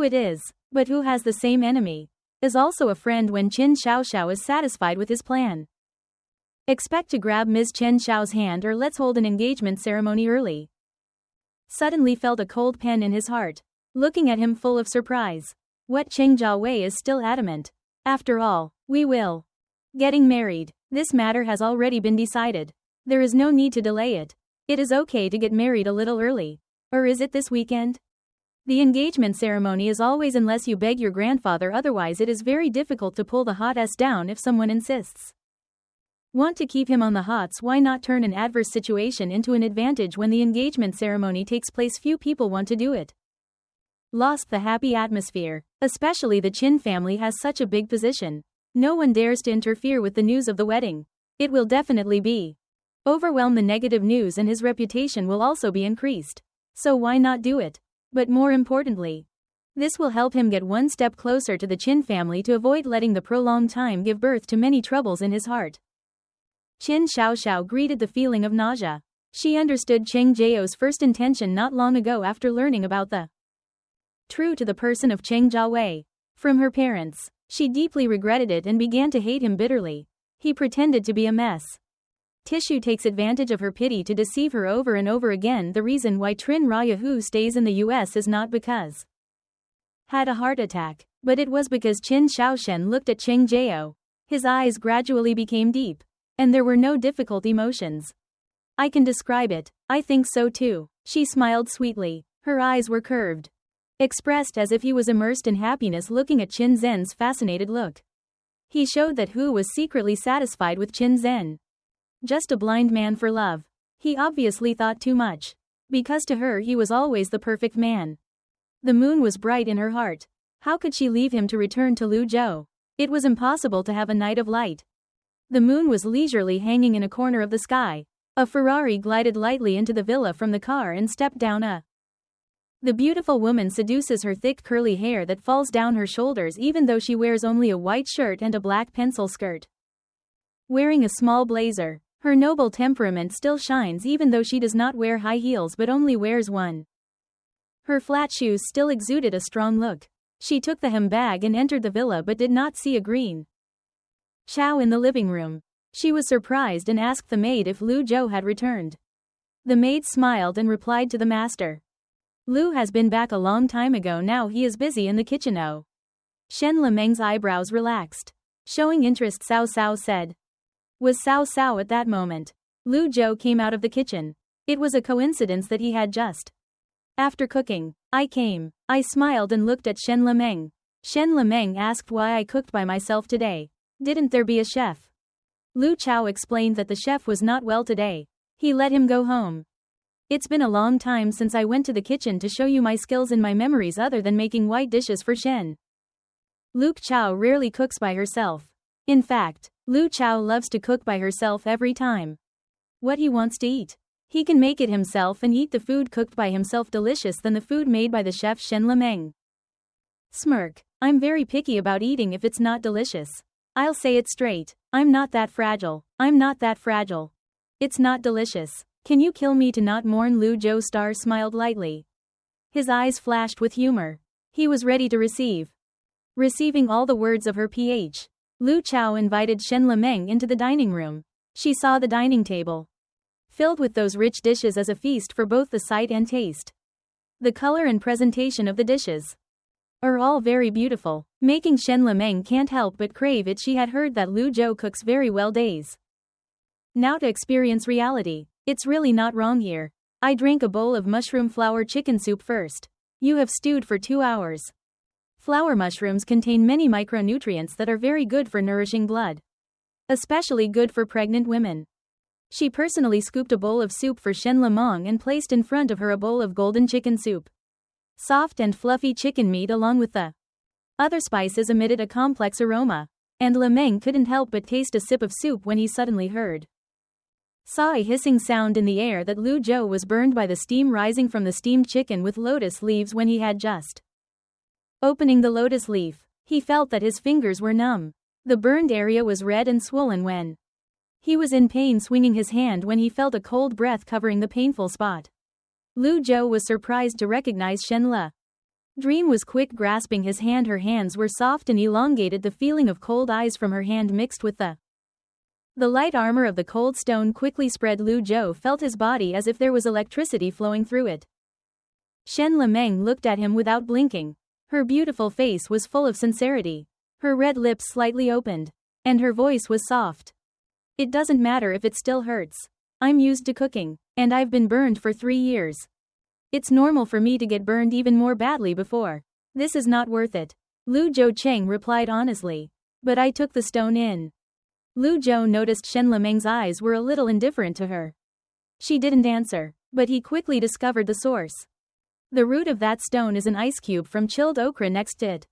it is, but who has the same enemy, is also a friend. When Qin Xiaoxiao is satisfied with his plan, expect to grab Ms. Chen Xiao's hand or let's hold an engagement ceremony early. Suddenly felt a cold pen in his heart, looking at him full of surprise. What? Cheng Jiawei is still adamant. After all, we will getting married. This matter has already been decided. There is no need to delay it. It is okay to get married a little early. Or is it this weekend? The engagement ceremony is always, unless you beg your grandfather, otherwise it is very difficult to pull the hot S down if someone insists. Want to keep him on the hots? Why not turn an adverse situation into an advantage? When the engagement ceremony takes place, few people want to do it. Lost the happy atmosphere. Especially the Qin family has such a big position. No one dares to interfere with the news of the wedding. It will definitely be overwhelm the negative news, and his reputation will also be increased. So why not do it? But more importantly, this will help him get one step closer to the Qin family to avoid letting the prolonged time give birth to many troubles in his heart. Qin Xiaoxiao greeted the feeling of nausea. She understood Cheng Jiao's first intention not long ago after learning about the true to the person of Cheng Jiawei from her parents. She deeply regretted it and began to hate him bitterly. He pretended to be a mess. Tissue takes advantage of her pity to deceive her over and over again. The reason why Trin Rayahu stays in the US is not because had a heart attack, but it was because Qin Xiaoshen looked at Cheng Jiao. His eyes gradually became deep, and there were no difficult emotions. I can describe it. I think so too. She smiled sweetly. Her eyes were curved, expressed as if he was immersed in happiness looking at Qin Zhen's fascinated look. He showed that Hu was secretly satisfied with Qin Zhen. Just a blind man for love. He obviously thought too much. Because to her he was always the perfect man. The moon was bright in her heart. How could she leave him to return to Luzhou? It was impossible to have a night of light. The moon was leisurely hanging in a corner of the sky. A Ferrari glided lightly into the villa from the car and stepped down The beautiful woman seduces her thick curly hair that falls down her shoulders even though she wears only a white shirt and a black pencil skirt. Wearing a small blazer, her noble temperament still shines even though she does not wear high heels but only wears one. Her flat shoes still exuded a strong look. She took the handbag and entered the villa but did not see a green Xiao in the living room. She was surprised and asked the maid if Lu Zhou had returned. The maid smiled and replied to the master. Lu has been back a long time ago now, he is busy in the kitchen. Oh. Shen Lemeng's eyebrows relaxed. Showing interest, Cao Cao said. Was Cao Cao at that moment? Lu Zhou came out of the kitchen. It was a coincidence that he had just after cooking. I came. I smiled and looked at Shen Lemeng. Shen Lemeng asked why I cooked by myself today. Didn't there be a chef? Lu Chao explained that the chef was not well today. He let him go home. It's been a long time since I went to the kitchen to show you my skills and my memories other than making white dishes for Shen. Lu Chao rarely cooks by herself. In fact, Lu Chao loves to cook by herself every time. What he wants to eat, he can make it himself and eat the food cooked by himself delicious than the food made by the chef Shen Lemeng. Smirk. I'm very picky about eating if it's not delicious. I'll say it straight. I'm not that fragile. I'm not that fragile. It's not delicious. Can you kill me to not mourn? Lu Zhou Star smiled lightly. His eyes flashed with humor. He was ready to receive. Receiving all the words of her PH. Lu Chao invited Shen Lemeng into the dining room. She saw the dining table filled with those rich dishes as a feast for both the sight and taste. The color and presentation of the dishes are all very beautiful, making Shen Lemeng can't help but crave it. She had heard that Lu Zhou cooks very well days. Now to experience reality. It's really not wrong here. I drank a bowl of mushroom flour chicken soup first. You have stewed for 2 hours. Flower mushrooms contain many micronutrients that are very good for nourishing blood. Especially good for pregnant women. She personally scooped a bowl of soup for Shen Lemeng and placed in front of her a bowl of golden chicken soup. Soft and fluffy chicken meat along with the other spices emitted a complex aroma, and Lemeng couldn't help but taste a sip of soup when he suddenly heard saw a hissing sound in the air that Lu Zhou was burned by the steam rising from the steamed chicken with lotus leaves. When he had just opening the lotus leaf, he felt that his fingers were numb. The burned area was red and swollen when he was in pain, swinging his hand when he felt a cold breath covering the painful spot. Lu Zhou was surprised to recognize Shen Le. Dream was quick, grasping his hand. Her hands were soft and elongated. The feeling of cold eyes from her hand mixed with the light armor of the cold stone quickly spread. Lu Zhou felt his body as if there was electricity flowing through it. Shen Lemeng looked at him without blinking. Her beautiful face was full of sincerity. Her red lips slightly opened, and her voice was soft. It doesn't matter if it still hurts. I'm used to cooking, and I've been burned for 3 years. It's normal for me to get burned even more badly before. This is not worth it. Lu Zhou Cheng replied honestly. But I took the stone in. Lu Zhou noticed Shen Lemeng's eyes were a little indifferent to her. She didn't answer, but he quickly discovered the source. The root of that stone is an ice cube from chilled okra next to it.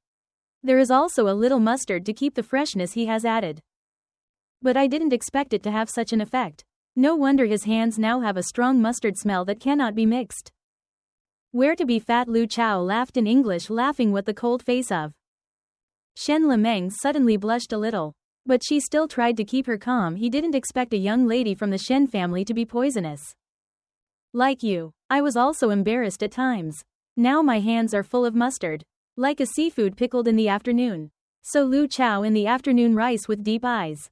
There is also a little mustard to keep the freshness he has added. But I didn't expect it to have such an effect. No wonder his hands now have a strong mustard smell that cannot be mixed. Where to be fat? Lu Chao laughed in English, laughing with the cold face of. Shen Lemeng suddenly blushed a little. But she still tried to keep her calm. He didn't expect a young lady from the Shen family to be poisonous. Like you, I was also embarrassed at times. Now my hands are full of mustard. Like a seafood pickled in the afternoon. So Lu Chao in the afternoon, rice with deep eyes.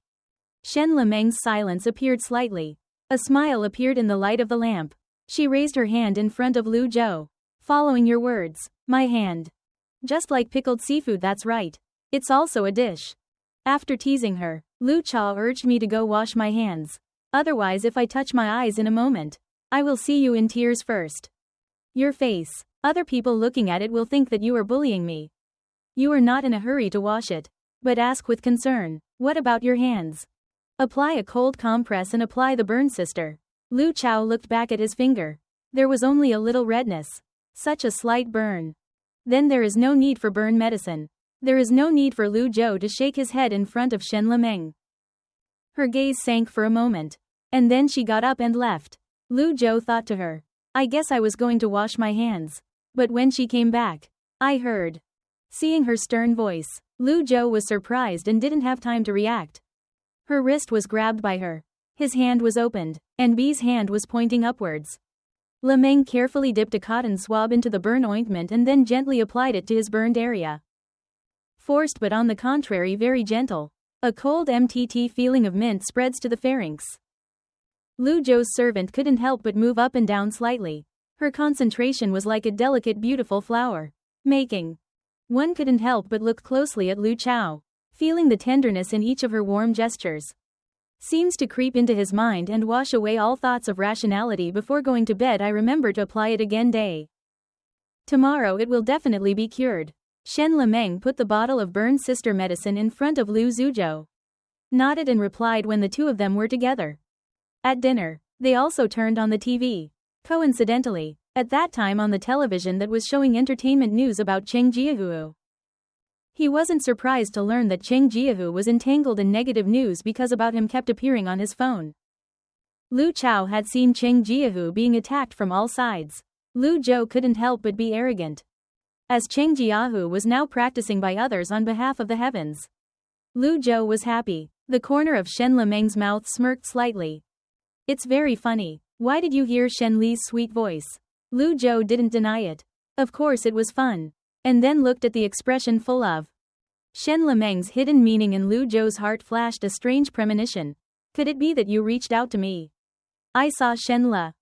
Shen Lemeng's silence appeared slightly. A smile appeared in the light of the lamp. She raised her hand in front of Lu Zhou. Following your words, my hand. Just like pickled seafood, that's right. It's also a dish. After teasing her, Lu Chao urged me to go wash my hands. Otherwise, if I touch my eyes in a moment, I will see you in tears first. Your face. Other people looking at it will think that you are bullying me. You are not in a hurry to wash it. But ask with concern, what about your hands? Apply a cold compress and apply the burn, sister. Lu Chao looked back at his finger. There was only a little redness. Such a slight burn. Then there is no need for burn medicine. There is no need for Lu Zhou to shake his head in front of Shen Lemeng. Her gaze sank for a moment. And then she got up and left. Lu Zhou thought to her, I guess I was going to wash my hands. But when she came back, I heard. Seeing her stern voice, Lu Zhou was surprised and didn't have time to react. Her wrist was grabbed by her. His hand was opened, and B's hand was pointing upwards. Lemeng carefully dipped a cotton swab into the burn ointment and then gently applied it to his burned area. Forced, but on the contrary very gentle. A cold MTT feeling of mint spreads to the pharynx. Lu Zhou's servant couldn't help but move up and down slightly. Her concentration was like a delicate, beautiful flower. Making. One couldn't help but look closely at Lu Chao, feeling the tenderness in each of her warm gestures. Seems to creep into his mind and wash away all thoughts of rationality. Before going to bed, I remember to apply it again day. Tomorrow it will definitely be cured. Shen Lemeng put the bottle of burn sister medicine in front of Lu Zuzhou. Nodded and replied when the two of them were together. At dinner, they also turned on the TV. Coincidentally, at that time on the television that was showing entertainment news about Cheng Jiahu. He wasn't surprised to learn that Cheng Jiahu was entangled in negative news because about him kept appearing on his phone. Lu Chao had seen Cheng Jiahu being attacked from all sides. Lu Zhou couldn't help but be arrogant. As Cheng Jiahu was now practicing by others on behalf of the heavens. Lu Zhou was happy. The corner of Shen Lemeng's mouth smirked slightly. It's very funny. Why did you hear Shen Li's sweet voice? Lu Zhou didn't deny it. Of course it was fun. And then looked at the expression full of Shen Lemeng's hidden meaning. In Lu Zhou's heart flashed a strange premonition. Could it be that you reached out to me? I saw Shen Le.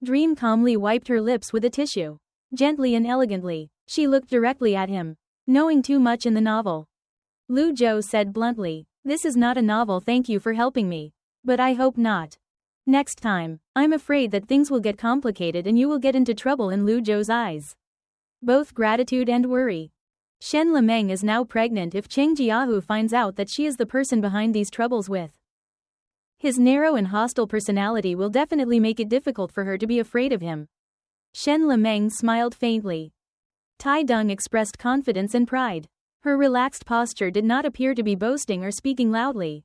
Dream calmly wiped her lips with a tissue. Gently and elegantly, she looked directly at him. Knowing too much in the novel. Lu Zhou said bluntly, this is not a novel, thank you for helping me. But I hope not. Next time, I'm afraid that things will get complicated and you will get into trouble. In Lu Zhou's eyes. Both gratitude and worry. Shen Lemeng is now pregnant. If Cheng Jiahu finds out that she is the person behind these troubles with his narrow and hostile personality, will definitely make it difficult for her to be afraid of him. Shen Lemeng smiled faintly. Tai Dung expressed confidence and pride. Her relaxed posture did not appear to be boasting or speaking loudly.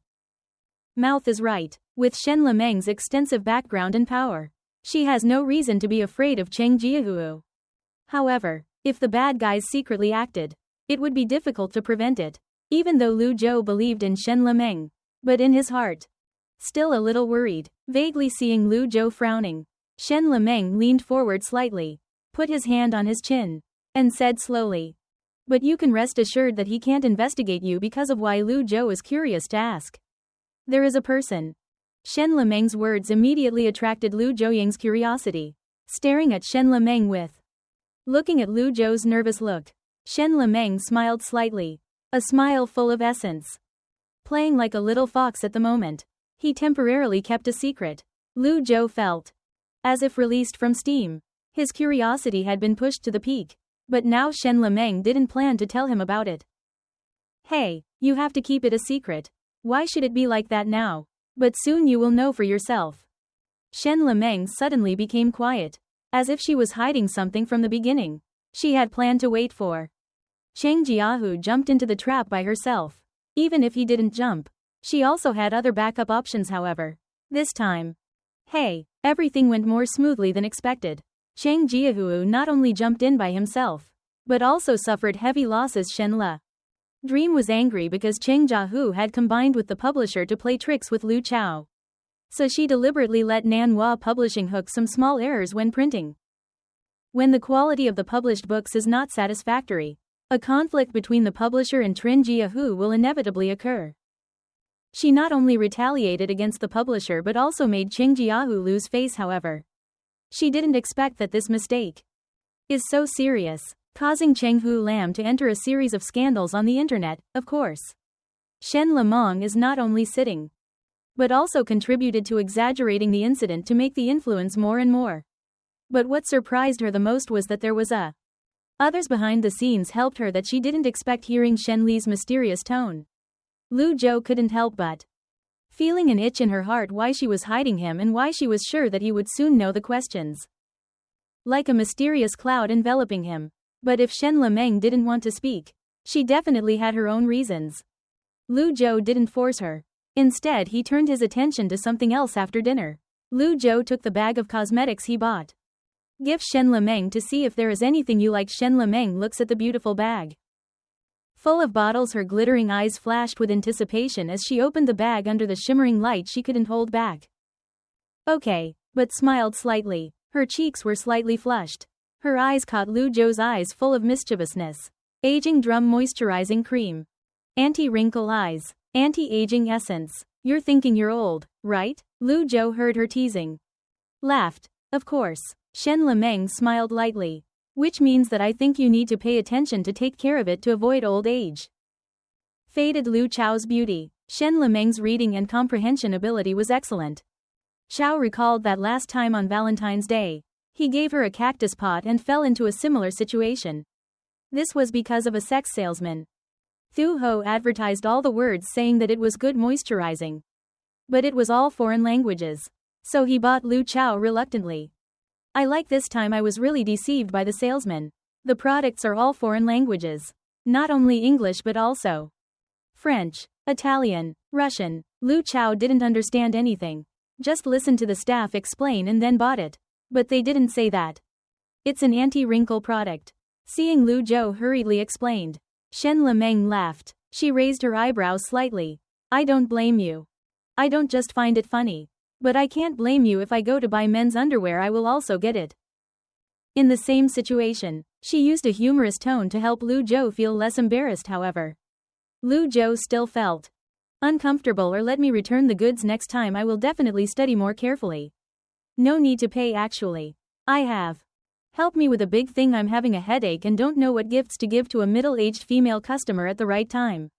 Mouth is right. With Shen Lemeng's extensive background and power, she has no reason to be afraid of Cheng Jiahu. However, if the bad guys secretly acted, it would be difficult to prevent it, even though Lu Zhou believed in Shen Lemeng. But in his heart, still a little worried, vaguely seeing Lu Zhou frowning, Shen Lemeng leaned forward slightly, put his hand on his chin, and said slowly, but you can rest assured that he can't investigate you because of why. Lu Zhou is curious to ask. There is a person. Shen Lemeng's words immediately attracted Lu Zhouyang's curiosity, staring at Shen Lemeng with. Looking at Lu Zhou's nervous look, Shen Lemeng smiled slightly, a smile full of essence. Playing like a little fox at the moment, he temporarily kept a secret. Lu Zhou felt as if released from steam. His curiosity had been pushed to the peak, but now Shen Lemeng didn't plan to tell him about it. Hey, you have to keep it a secret. Why should it be like that now? But soon you will know for yourself. Shen Lemeng suddenly became quiet, as if she was hiding something from the beginning. She had planned to wait for Cheng Jiahu jumped into the trap by herself. Even if he didn't jump, she also had other backup options however. This time, hey, everything went more smoothly than expected. Cheng Jiahu not only jumped in by himself, but also suffered heavy losses. Shenle Dream was angry because Cheng Jiahu had combined with the publisher to play tricks with Lu Chao. So she deliberately let Nanhua Publishing hook some small errors when printing. When the quality of the published books is not satisfactory, a conflict between the publisher and Trin Jiahu will inevitably occur. She not only retaliated against the publisher but also made Cheng Jiahu lose face however. She didn't expect that this mistake is so serious, causing Cheng Hu Lam to enter a series of scandals on the internet, of course. Shen Lemong is not only sitting, but also contributed to exaggerating the incident to make the influence more and more. But what surprised her the most was that there was others behind the scenes helped her that she didn't expect hearing Shen Li's mysterious tone. Lu Zhou couldn't help but feeling an itch in her heart why she was hiding him and why she was sure that he would soon know the questions. Like a mysterious cloud enveloping him. But if Shen Lemeng didn't want to speak, she definitely had her own reasons. Lu Zhou didn't force her. Instead he turned his attention to something else after dinner. Lu Zhou took the bag of cosmetics he bought. Give Shen Lemeng to see if there is anything you like. Shen Lemeng looks at the beautiful bag. Full of bottles, her glittering eyes flashed with anticipation as she opened the bag under the shimmering light she couldn't hold back. Okay, but smiled slightly. Her cheeks were slightly flushed. Her eyes caught Lu Zhou's eyes full of mischievousness. Aging Drum Moisturizing Cream. Anti-wrinkle eyes. Anti-aging essence. You're thinking you're old, right? Lu Zhou heard her teasing. Laughed. Of course. Shen Lemeng smiled lightly. Which means that I think you need to pay attention to take care of it to avoid old age. Faded Lu Chao's beauty. Shen Lemeng's reading and comprehension ability was excellent. Chao recalled that last time on Valentine's Day, he gave her a cactus pot and fell into a similar situation. This was because of a sex salesman. Thu Ho advertised all the words saying that it was good moisturizing. But it was all foreign languages. So he bought Lu Chao reluctantly. I like this time I was really deceived by the salesman. The products are all foreign languages. Not only English but also French, Italian, Russian. Lu Chao didn't understand anything. Just listened to the staff explain and then bought it. But they didn't say that it's an anti-wrinkle product. Seeing Lu Zhou hurriedly explained. Shen Lemeng laughed. She raised her eyebrows slightly. I don't blame you. I don't just find it funny. But I can't blame you if I go to buy men's underwear, I will also get it. In the same situation, she used a humorous tone to help Lu Zhou feel less embarrassed however. Lu Zhou still felt uncomfortable. Or let me return the goods next time, I will definitely study more carefully. No need to pay actually. I have. Help me with a big thing, I'm having a headache and don't know what gifts to give to a middle-aged female customer at the right time.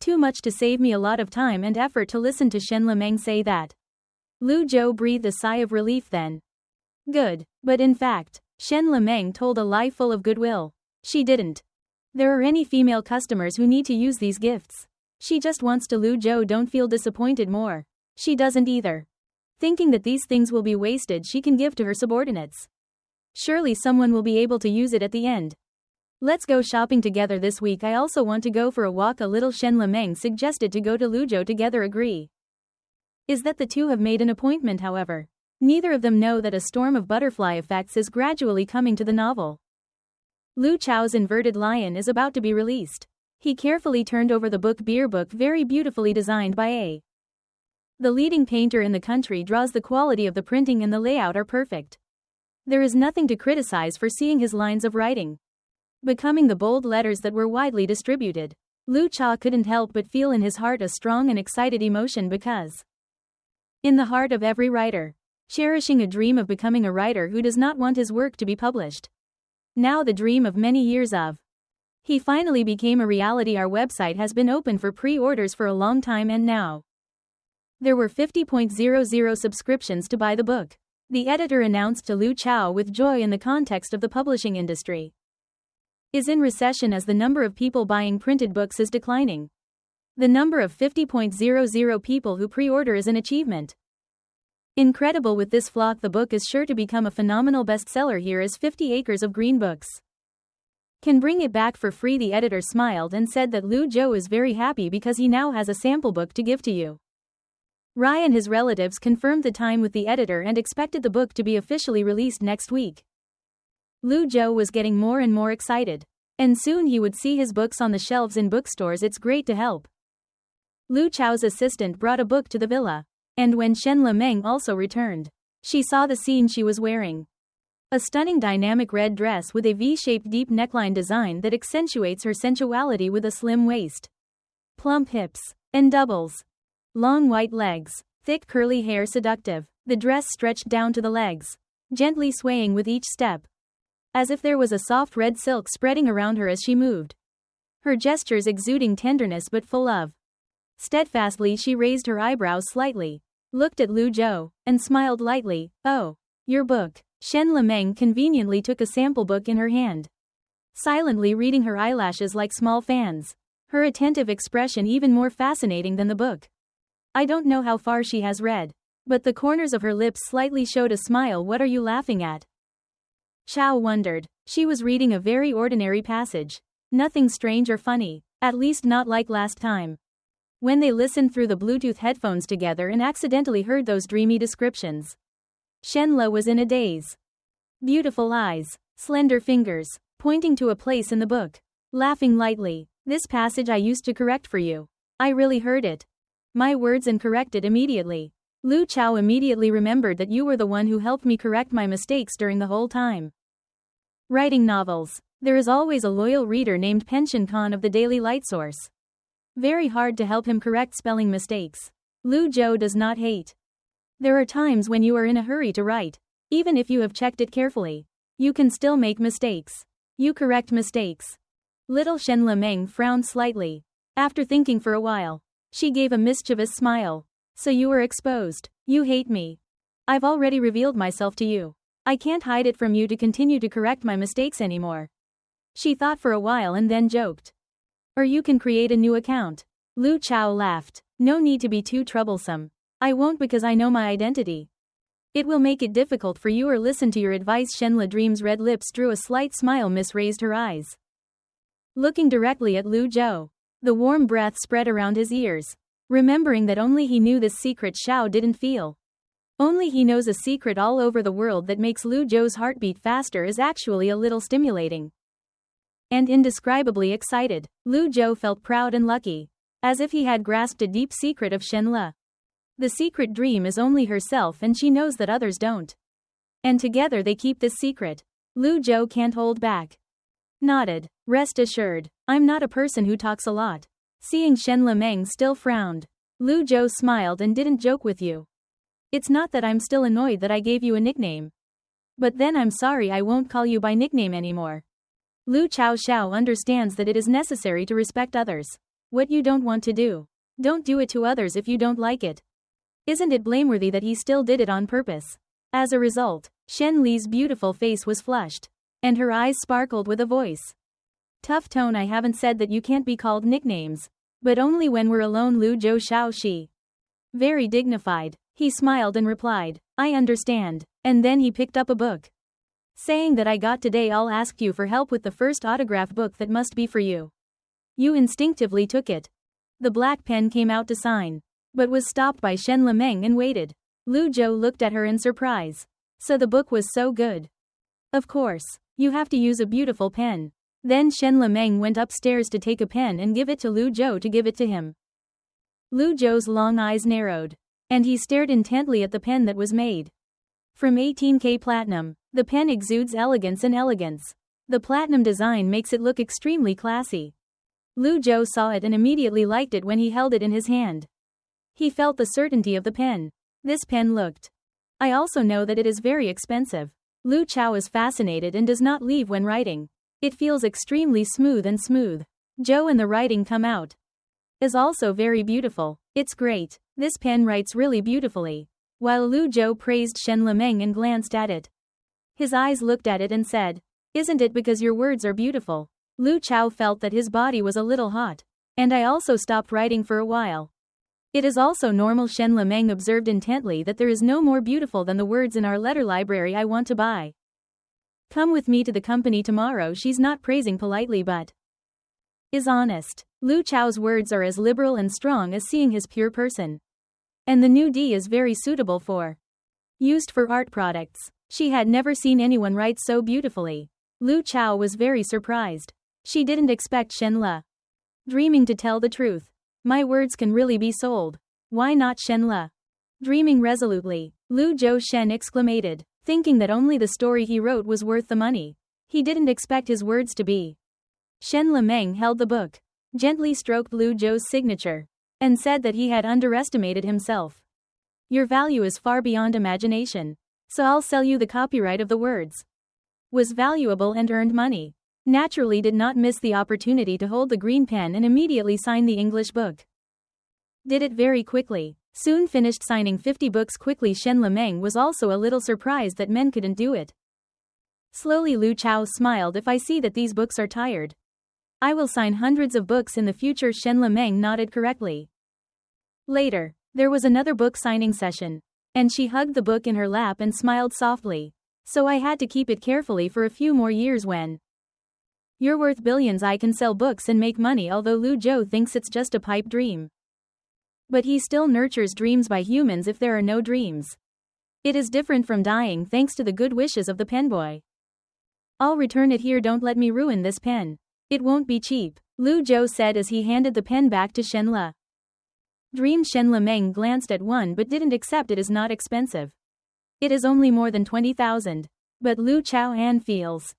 Too much to save me a lot of time and effort to listen to Shen Lemeng say that. Lu Zhou breathed a sigh of relief then. Good, but in fact, Shen Lemeng told a lie full of goodwill. She didn't. There are any female customers who need to use these gifts. She just wants to. Lu Zhou don't feel disappointed more. She doesn't either. Thinking that these things will be wasted, she can give to her subordinates. Surely someone will be able to use it at the end. Let's go shopping together this week, I also want to go for a walk a little. Shen Lemeng suggested to go to Lu Zhou together agree. Is that the two have made an appointment however. Neither of them know that a storm of butterfly effects is gradually coming to the novel. Lu Chao's Inverted Lion is about to be released. He carefully turned over the book, beer book, very beautifully designed by A. The leading painter in the country. Draws the quality of the printing and the layout are perfect. There is nothing to criticize for seeing his lines of writing becoming the bold letters that were widely distributed. Lu Chao couldn't help but feel in his heart a strong and excited emotion because in the heart of every writer, cherishing a dream of becoming a writer who does not want his work to be published. Now the dream of many years of he finally became a reality. Our website has been open for pre-orders for a long time and now there were 50,000 subscriptions to buy the book. The editor announced to Lu Chao with joy in the context of the publishing industry is in recession as the number of people buying printed books is declining. The number of 50,000 people who pre-order is an achievement. Incredible. With this flock, the book is sure to become a phenomenal bestseller. Here is 50 Acres of Green Books. Can bring it back for free. The editor smiled and said that Lu Zhou is very happy because he now has a sample book to give to you. Rai and his relatives confirmed the time with the editor and expected the book to be officially released next week. Lu Zhou was getting more and more excited. And soon he would see his books on the shelves in bookstores. It's great to help. Lu Chao's assistant brought a book to the villa. And when Shen Lemeng also returned, she saw the scene she was wearing. A stunning dynamic red dress with a V-shaped deep neckline design that accentuates her sensuality with a slim waist, plump hips, and doubles. Long white legs, thick curly hair seductive. The dress stretched down to the legs, gently swaying with each step, as if there was a soft red silk spreading around her as she moved. Her gestures exuding tenderness but full of. Steadfastly she raised her eyebrows slightly, looked at Lu Zhou, and smiled lightly. Oh, your book. Shen Lemeng conveniently took a sample book in her hand, silently reading her eyelashes like small fans, her attentive expression even more fascinating than the book. I don't know how far she has read, but the corners of her lips slightly showed a smile. What are you laughing at? Xiao wondered. She was reading a very ordinary passage. Nothing strange or funny, at least not like last time, when they listened through the Bluetooth headphones together and accidentally heard those dreamy descriptions. Shenla was in a daze. Beautiful eyes, slender fingers, pointing to a place in the book, laughing lightly. This passage I used to correct for you. I really heard it. My words and corrected immediately. Lu Chao immediately remembered that you were the one who helped me correct my mistakes during the whole time. Writing novels. There is always a loyal reader named Pension Khan of the Daily Light Source. Very hard to help him correct spelling mistakes. Lu Zhou does not hate. There are times when you are in a hurry to write. Even if you have checked it carefully, you can still make mistakes. You correct mistakes. Little Shen Lemeng frowned slightly. After thinking for a while, she gave a mischievous smile. So you were exposed. You hate me. I've already revealed myself to you. I can't hide it from you to continue to correct my mistakes anymore. She thought for a while and then joked. Or you can create a new account. Lu Chao laughed. No need to be too troublesome. I won't because I know my identity. It will make it difficult for you or listen to your advice. Shenla Dream's red lips drew a slight smile. Miss raised her eyes, looking directly at Lu Zhou. The warm breath spread around his ears. Remembering that only he knew this secret Xiao didn't feel. Only he knows a secret all over the world that makes Lu Zhou's heartbeat faster is actually a little stimulating. And indescribably excited. Lu Zhou felt proud and lucky, as if he had grasped a deep secret of Shenla. The secret dream is only herself and she knows that others don't. And together they keep this secret. Lu Zhou can't hold back. Nodded. Rest assured, I'm not a person who talks a lot. Seeing Shen Lemeng still frowned, Lu Zhou smiled and didn't joke with you. It's not that I'm still annoyed that I gave you a nickname. But then I'm sorry I won't call you by nickname anymore. Lu Chao Xiao understands that it is necessary to respect others. What you don't want to do, don't do it to others if you don't like it. Isn't it blameworthy that he still did it on purpose? As a result, Shen Li's beautiful face was flushed, and her eyes sparkled with a voice. Tough tone. I haven't said that you can't be called nicknames, but only when we're alone. Lu Zhou Xiao Shi. Very dignified, he smiled and replied, I understand, and then he picked up a book. Saying that I got today. I'll ask you for help with the first autograph book that must be for you. You instinctively took it. The black pen came out to sign, but was stopped by Shen Lemeng and waited. Lu Zhou looked at her in surprise. So the book was so good. Of course, you have to use a beautiful pen. Then Shen Lemeng went upstairs to take a pen and give it to Lu Zhou to give it to him. Lu Zhou's long eyes narrowed, and he stared intently at the pen that was made from 18K platinum. The pen exudes elegance and elegance. The platinum design makes it look extremely classy. Lu Zhou saw it and immediately liked it when he held it in his hand. He felt the certainty of the pen. This pen looked. I also know that it is very expensive. Lu Chao is fascinated and does not leave when writing. It feels extremely smooth and smooth. Zhou and the writing come out is also very beautiful. It's great. This pen writes really beautifully. While Lu Zhou praised Shen Lemeng and glanced at it. His eyes looked at it and said, Isn't it because your words are beautiful? Lu Chao felt that his body was a little hot. And I also stopped writing for a while. It is also normal. Shen Lemeng observed intently that there is no more beautiful than the words in our letter library I want to buy. Come with me to the company tomorrow. She's not praising politely but is honest. Lu Chao's words are as liberal and strong as seeing his pure person. And the new D is very suitable for used for art products. She had never seen anyone write so beautifully. Lu Chao was very surprised. She didn't expect Shen Le. Dreaming to tell the truth. My words can really be sold. Why not Shen Le? Dreaming resolutely, Lu Zhou Shen exclaimed, thinking that only the story he wrote was worth the money. He didn't expect his words to be. Shen Le Meng held the book, gently stroked Lu Zhou's signature, and said that he had underestimated himself. Your value is far beyond imagination. So I'll sell you the copyright of the words. Was valuable and earned money. Naturally did not miss the opportunity to hold the green pen and immediately sign the English book. Did it very quickly. Soon finished signing 50 books quickly. Shen Le Meng was also a little surprised that men couldn't do it. Slowly Lu Chao smiled. If I see that these books are tired, I will sign hundreds of books in the future. Shen Le Meng nodded correctly. Later, there was another book signing session, and she hugged the book in her lap and smiled softly. So I had to keep it carefully for a few more years. When you're worth billions, I can sell books and make money. Although Lu Zhou thinks it's just a pipe dream, but he still nurtures dreams by humans if there are no dreams. It is different from dying thanks to the good wishes of the penboy. I'll return it here. Don't let me ruin this pen. It won't be cheap, Lu Zhou said as he handed the pen back to Shen Le. Dream. Shen Le Meng glanced at one but didn't accept. It is not expensive. It is only more than 20,000. But Lu Chao An feels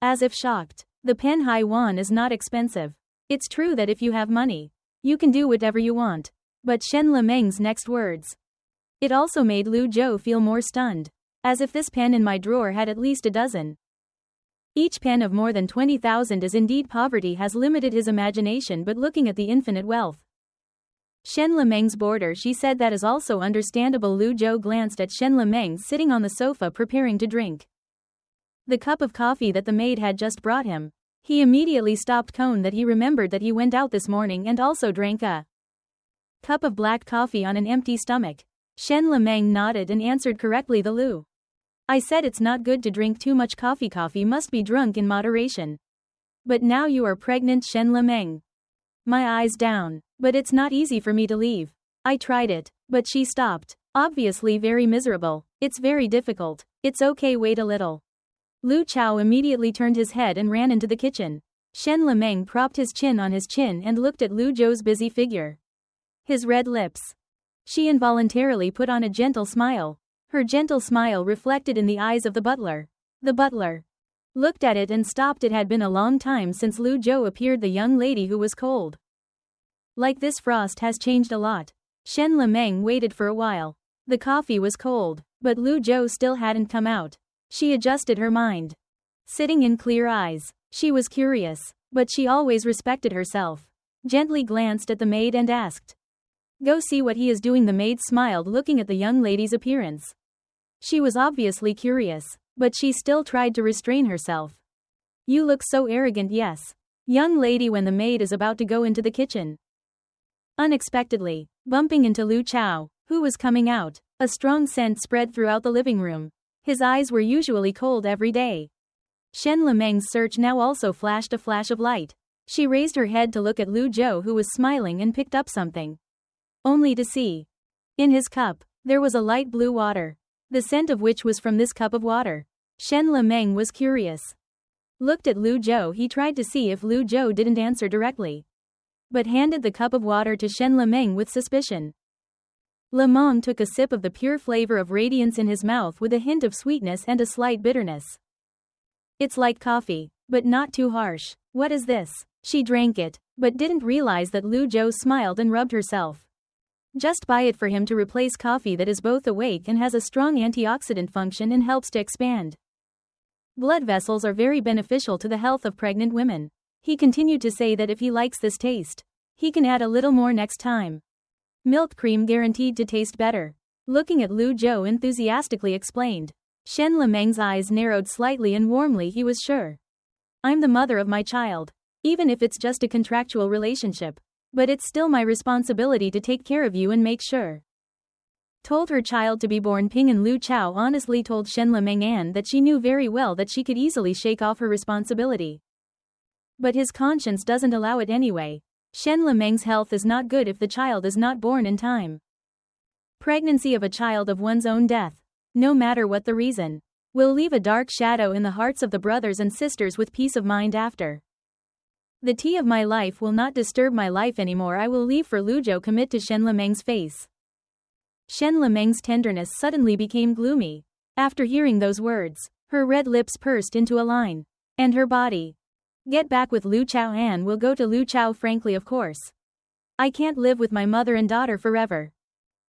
as if shocked. The pen Hai Wan is not expensive. It's true that if you have money, you can do whatever you want. But Shen Le Meng's next words. It also made Lu Zhou feel more stunned. As if this pen in my drawer had at least a dozen. Each pen of more than 20,000 is indeed poverty has limited his imagination, but looking at the infinite wealth. Shen Le Meng's border, she said, that is also understandable. Lu Zhou glanced at Shen Le Meng sitting on the sofa preparing to drink the cup of coffee that the maid had just brought him. He immediately stopped cone that he remembered that he went out this morning and also drank a cup of black coffee on an empty stomach. Shen Le Meng nodded and answered correctly. The Lu. I said it's not good to drink too much coffee. Coffee must be drunk in moderation. But now you are pregnant. Shen Le Meng. My eyes down. But it's not easy for me to leave. I tried it, but she stopped. Obviously very miserable. It's very difficult. It's okay, wait a little. Lu Chao immediately turned his head and ran into the kitchen. Shen Le Meng propped his chin on his chin and looked at Lu Zhou's busy figure. His red lips. She involuntarily put on a gentle smile. Her gentle smile reflected in the eyes of the butler. The butler looked at it and stopped. It had been a long time since Lu Zhou appeared. The young lady who was cold like this frost has changed a lot. Shen Le Meng waited for a while. The coffee was cold, but Lu Zhou still hadn't come out. She adjusted her mind. Sitting in clear eyes, she was curious, but she always respected herself. Gently glanced at the maid and asked, "Go see what he is doing." The maid smiled, looking at the young lady's appearance. She was obviously curious, but she still tried to restrain herself. "You look so arrogant." "Yes, young lady." When the maid is about to go into the kitchen, unexpectedly, bumping into Lu Chao, who was coming out, a strong scent spread throughout the living room. His eyes were usually cold every day. Shen Le Meng's search now also flashed a flash of light. She raised her head to look at Lu Zhou, who was smiling, and picked up something. Only to see. In his cup, there was a light blue water. The scent of which was from this cup of water. Shen Le Meng was curious. Looked at Lu Zhou. He tried to see if Lu Zhou didn't answer directly, but handed the cup of water to Shen Le Meng with suspicion. Le Meng took a sip of the pure flavor of radiance in his mouth with a hint of sweetness and a slight bitterness. It's like coffee, but not too harsh. What is this? She drank it, but didn't realize that Lu Zhou smiled and rubbed herself. Just buy it for him to replace coffee that is both awake and has a strong antioxidant function and helps to expand blood vessels, are very beneficial to the health of pregnant women. He continued to say that if he likes this taste, he can add a little more next time. Milk cream guaranteed to taste better. Looking at Lu Zhou enthusiastically explained. Shen Le Meng's eyes narrowed slightly and warmly he was sure. I'm the mother of my child. Even if it's just a contractual relationship. But it's still my responsibility to take care of you and make sure told her child to be born Ping, and Lu Chao honestly told Shen Lemeng that she knew very well that she could easily shake off her responsibility. But his conscience doesn't allow it anyway. Shen Lemeng's health is not good if the child is not born in time. Pregnancy of a child of one's own death, no matter what the reason, will leave a dark shadow in the hearts of the brothers and sisters with peace of mind after. The tea of my life will not disturb my life anymore. I will leave for Luzhou. Commit to Shen Lemeng's face. Shen Lemeng's tenderness suddenly became gloomy. After hearing those words, her red lips pursed into a line. And her body. Get back with Lu Chao. Anne will go to Lu Chao. Frankly, of course. I can't live with my mother and daughter forever.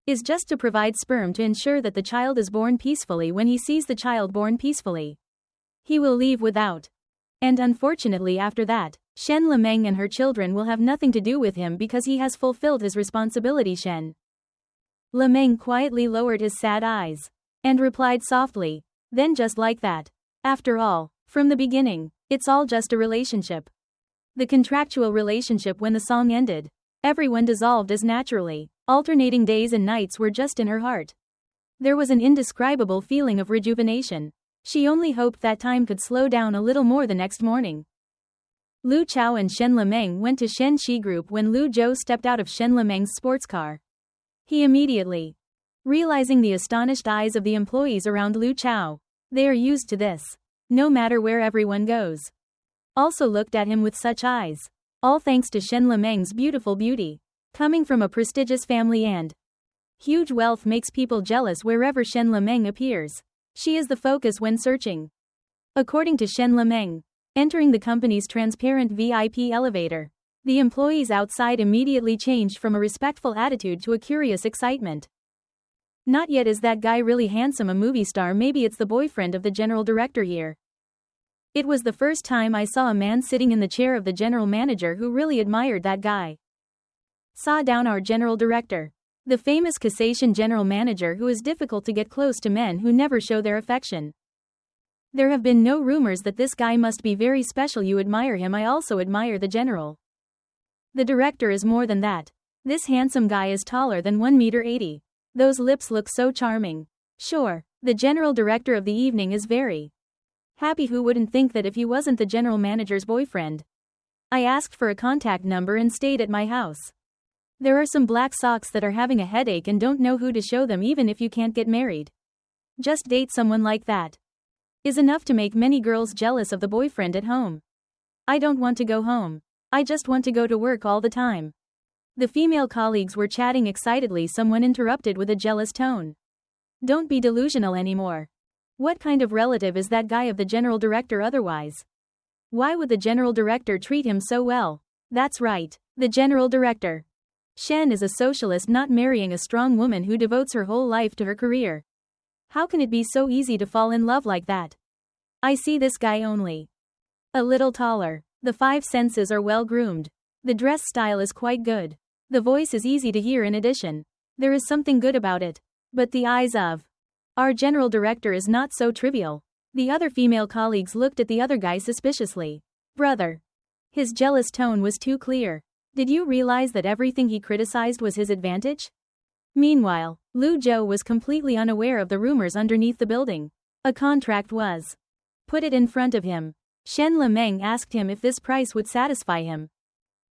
Is just to provide sperm to ensure that the child is born peacefully. When he sees the child born peacefully, he will leave without. And unfortunately after that, Shen Lemeng and her children will have nothing to do with him because he has fulfilled his responsibility. Shen Lemeng quietly lowered his sad eyes and replied softly, then just like that. After all, from the beginning, it's all just a relationship. The contractual relationship. When the song ended, everyone dissolved as naturally. Alternating days and nights were just in her heart. There was an indescribable feeling of rejuvenation. She only hoped that time could slow down a little more the next morning. Lu Chao and Shen Lemeng went to Shen Shi Group. When Lu Zhou stepped out of Shen Lemeng's sports car, he immediately, realizing the astonished eyes of the employees around Lu Chao, they are used to this, no matter where everyone goes, also looked at him with such eyes. All thanks to Shen Lemeng's beautiful beauty. Coming from a prestigious family and huge wealth makes people jealous wherever Shen Lemeng appears. She is the focus when searching. According to Shen Lemeng, entering the company's transparent VIP elevator, the employees outside immediately changed from a respectful attitude to a curious excitement. Not yet. Is that guy really handsome? A movie star? Maybe it's the boyfriend of the general director here. It was the first time I saw a man sitting in the chair of the general manager who really admired that guy. Saw down our general director, the famous cassation general manager who is difficult to get close to men who never show their affection. There have been no rumors that this guy must be very special. You admire him. I also admire the general. The director is more than that. This handsome guy is taller than 1.80 meters. Those lips look so charming. Sure, the general director of the evening is very happy. Who wouldn't think that if he wasn't the general manager's boyfriend? I asked for a contact number and stayed at my house. There are some black socks that are having a headache and don't know who to show them. Even if you can't get married, just date someone like that is enough to make many girls jealous of the boyfriend at home. I don't want to go home. I just want to go to work all the time. The female colleagues were chatting excitedly. Someone interrupted with a jealous tone. Don't be delusional anymore. What kind of relative is that guy of the general director otherwise? Why would the general director treat him so well? That's right, the general director. Shen is a socialist, not marrying a strong woman who devotes her whole life to her career. How can it be so easy to fall in love like that? I see this guy only a little taller. The five senses are well groomed. The dress style is quite good. The voice is easy to hear. In addition, there is something good about it. But the eyes of our general director is not so trivial. The other female colleagues looked at the other guy suspiciously. Brother. His jealous tone was too clear. Did you realize that everything he criticized was his advantage? Meanwhile, Lu Zhou was completely unaware of the rumors underneath the building. A contract was put it in front of him. Shen Lemeng asked him if this price would satisfy him.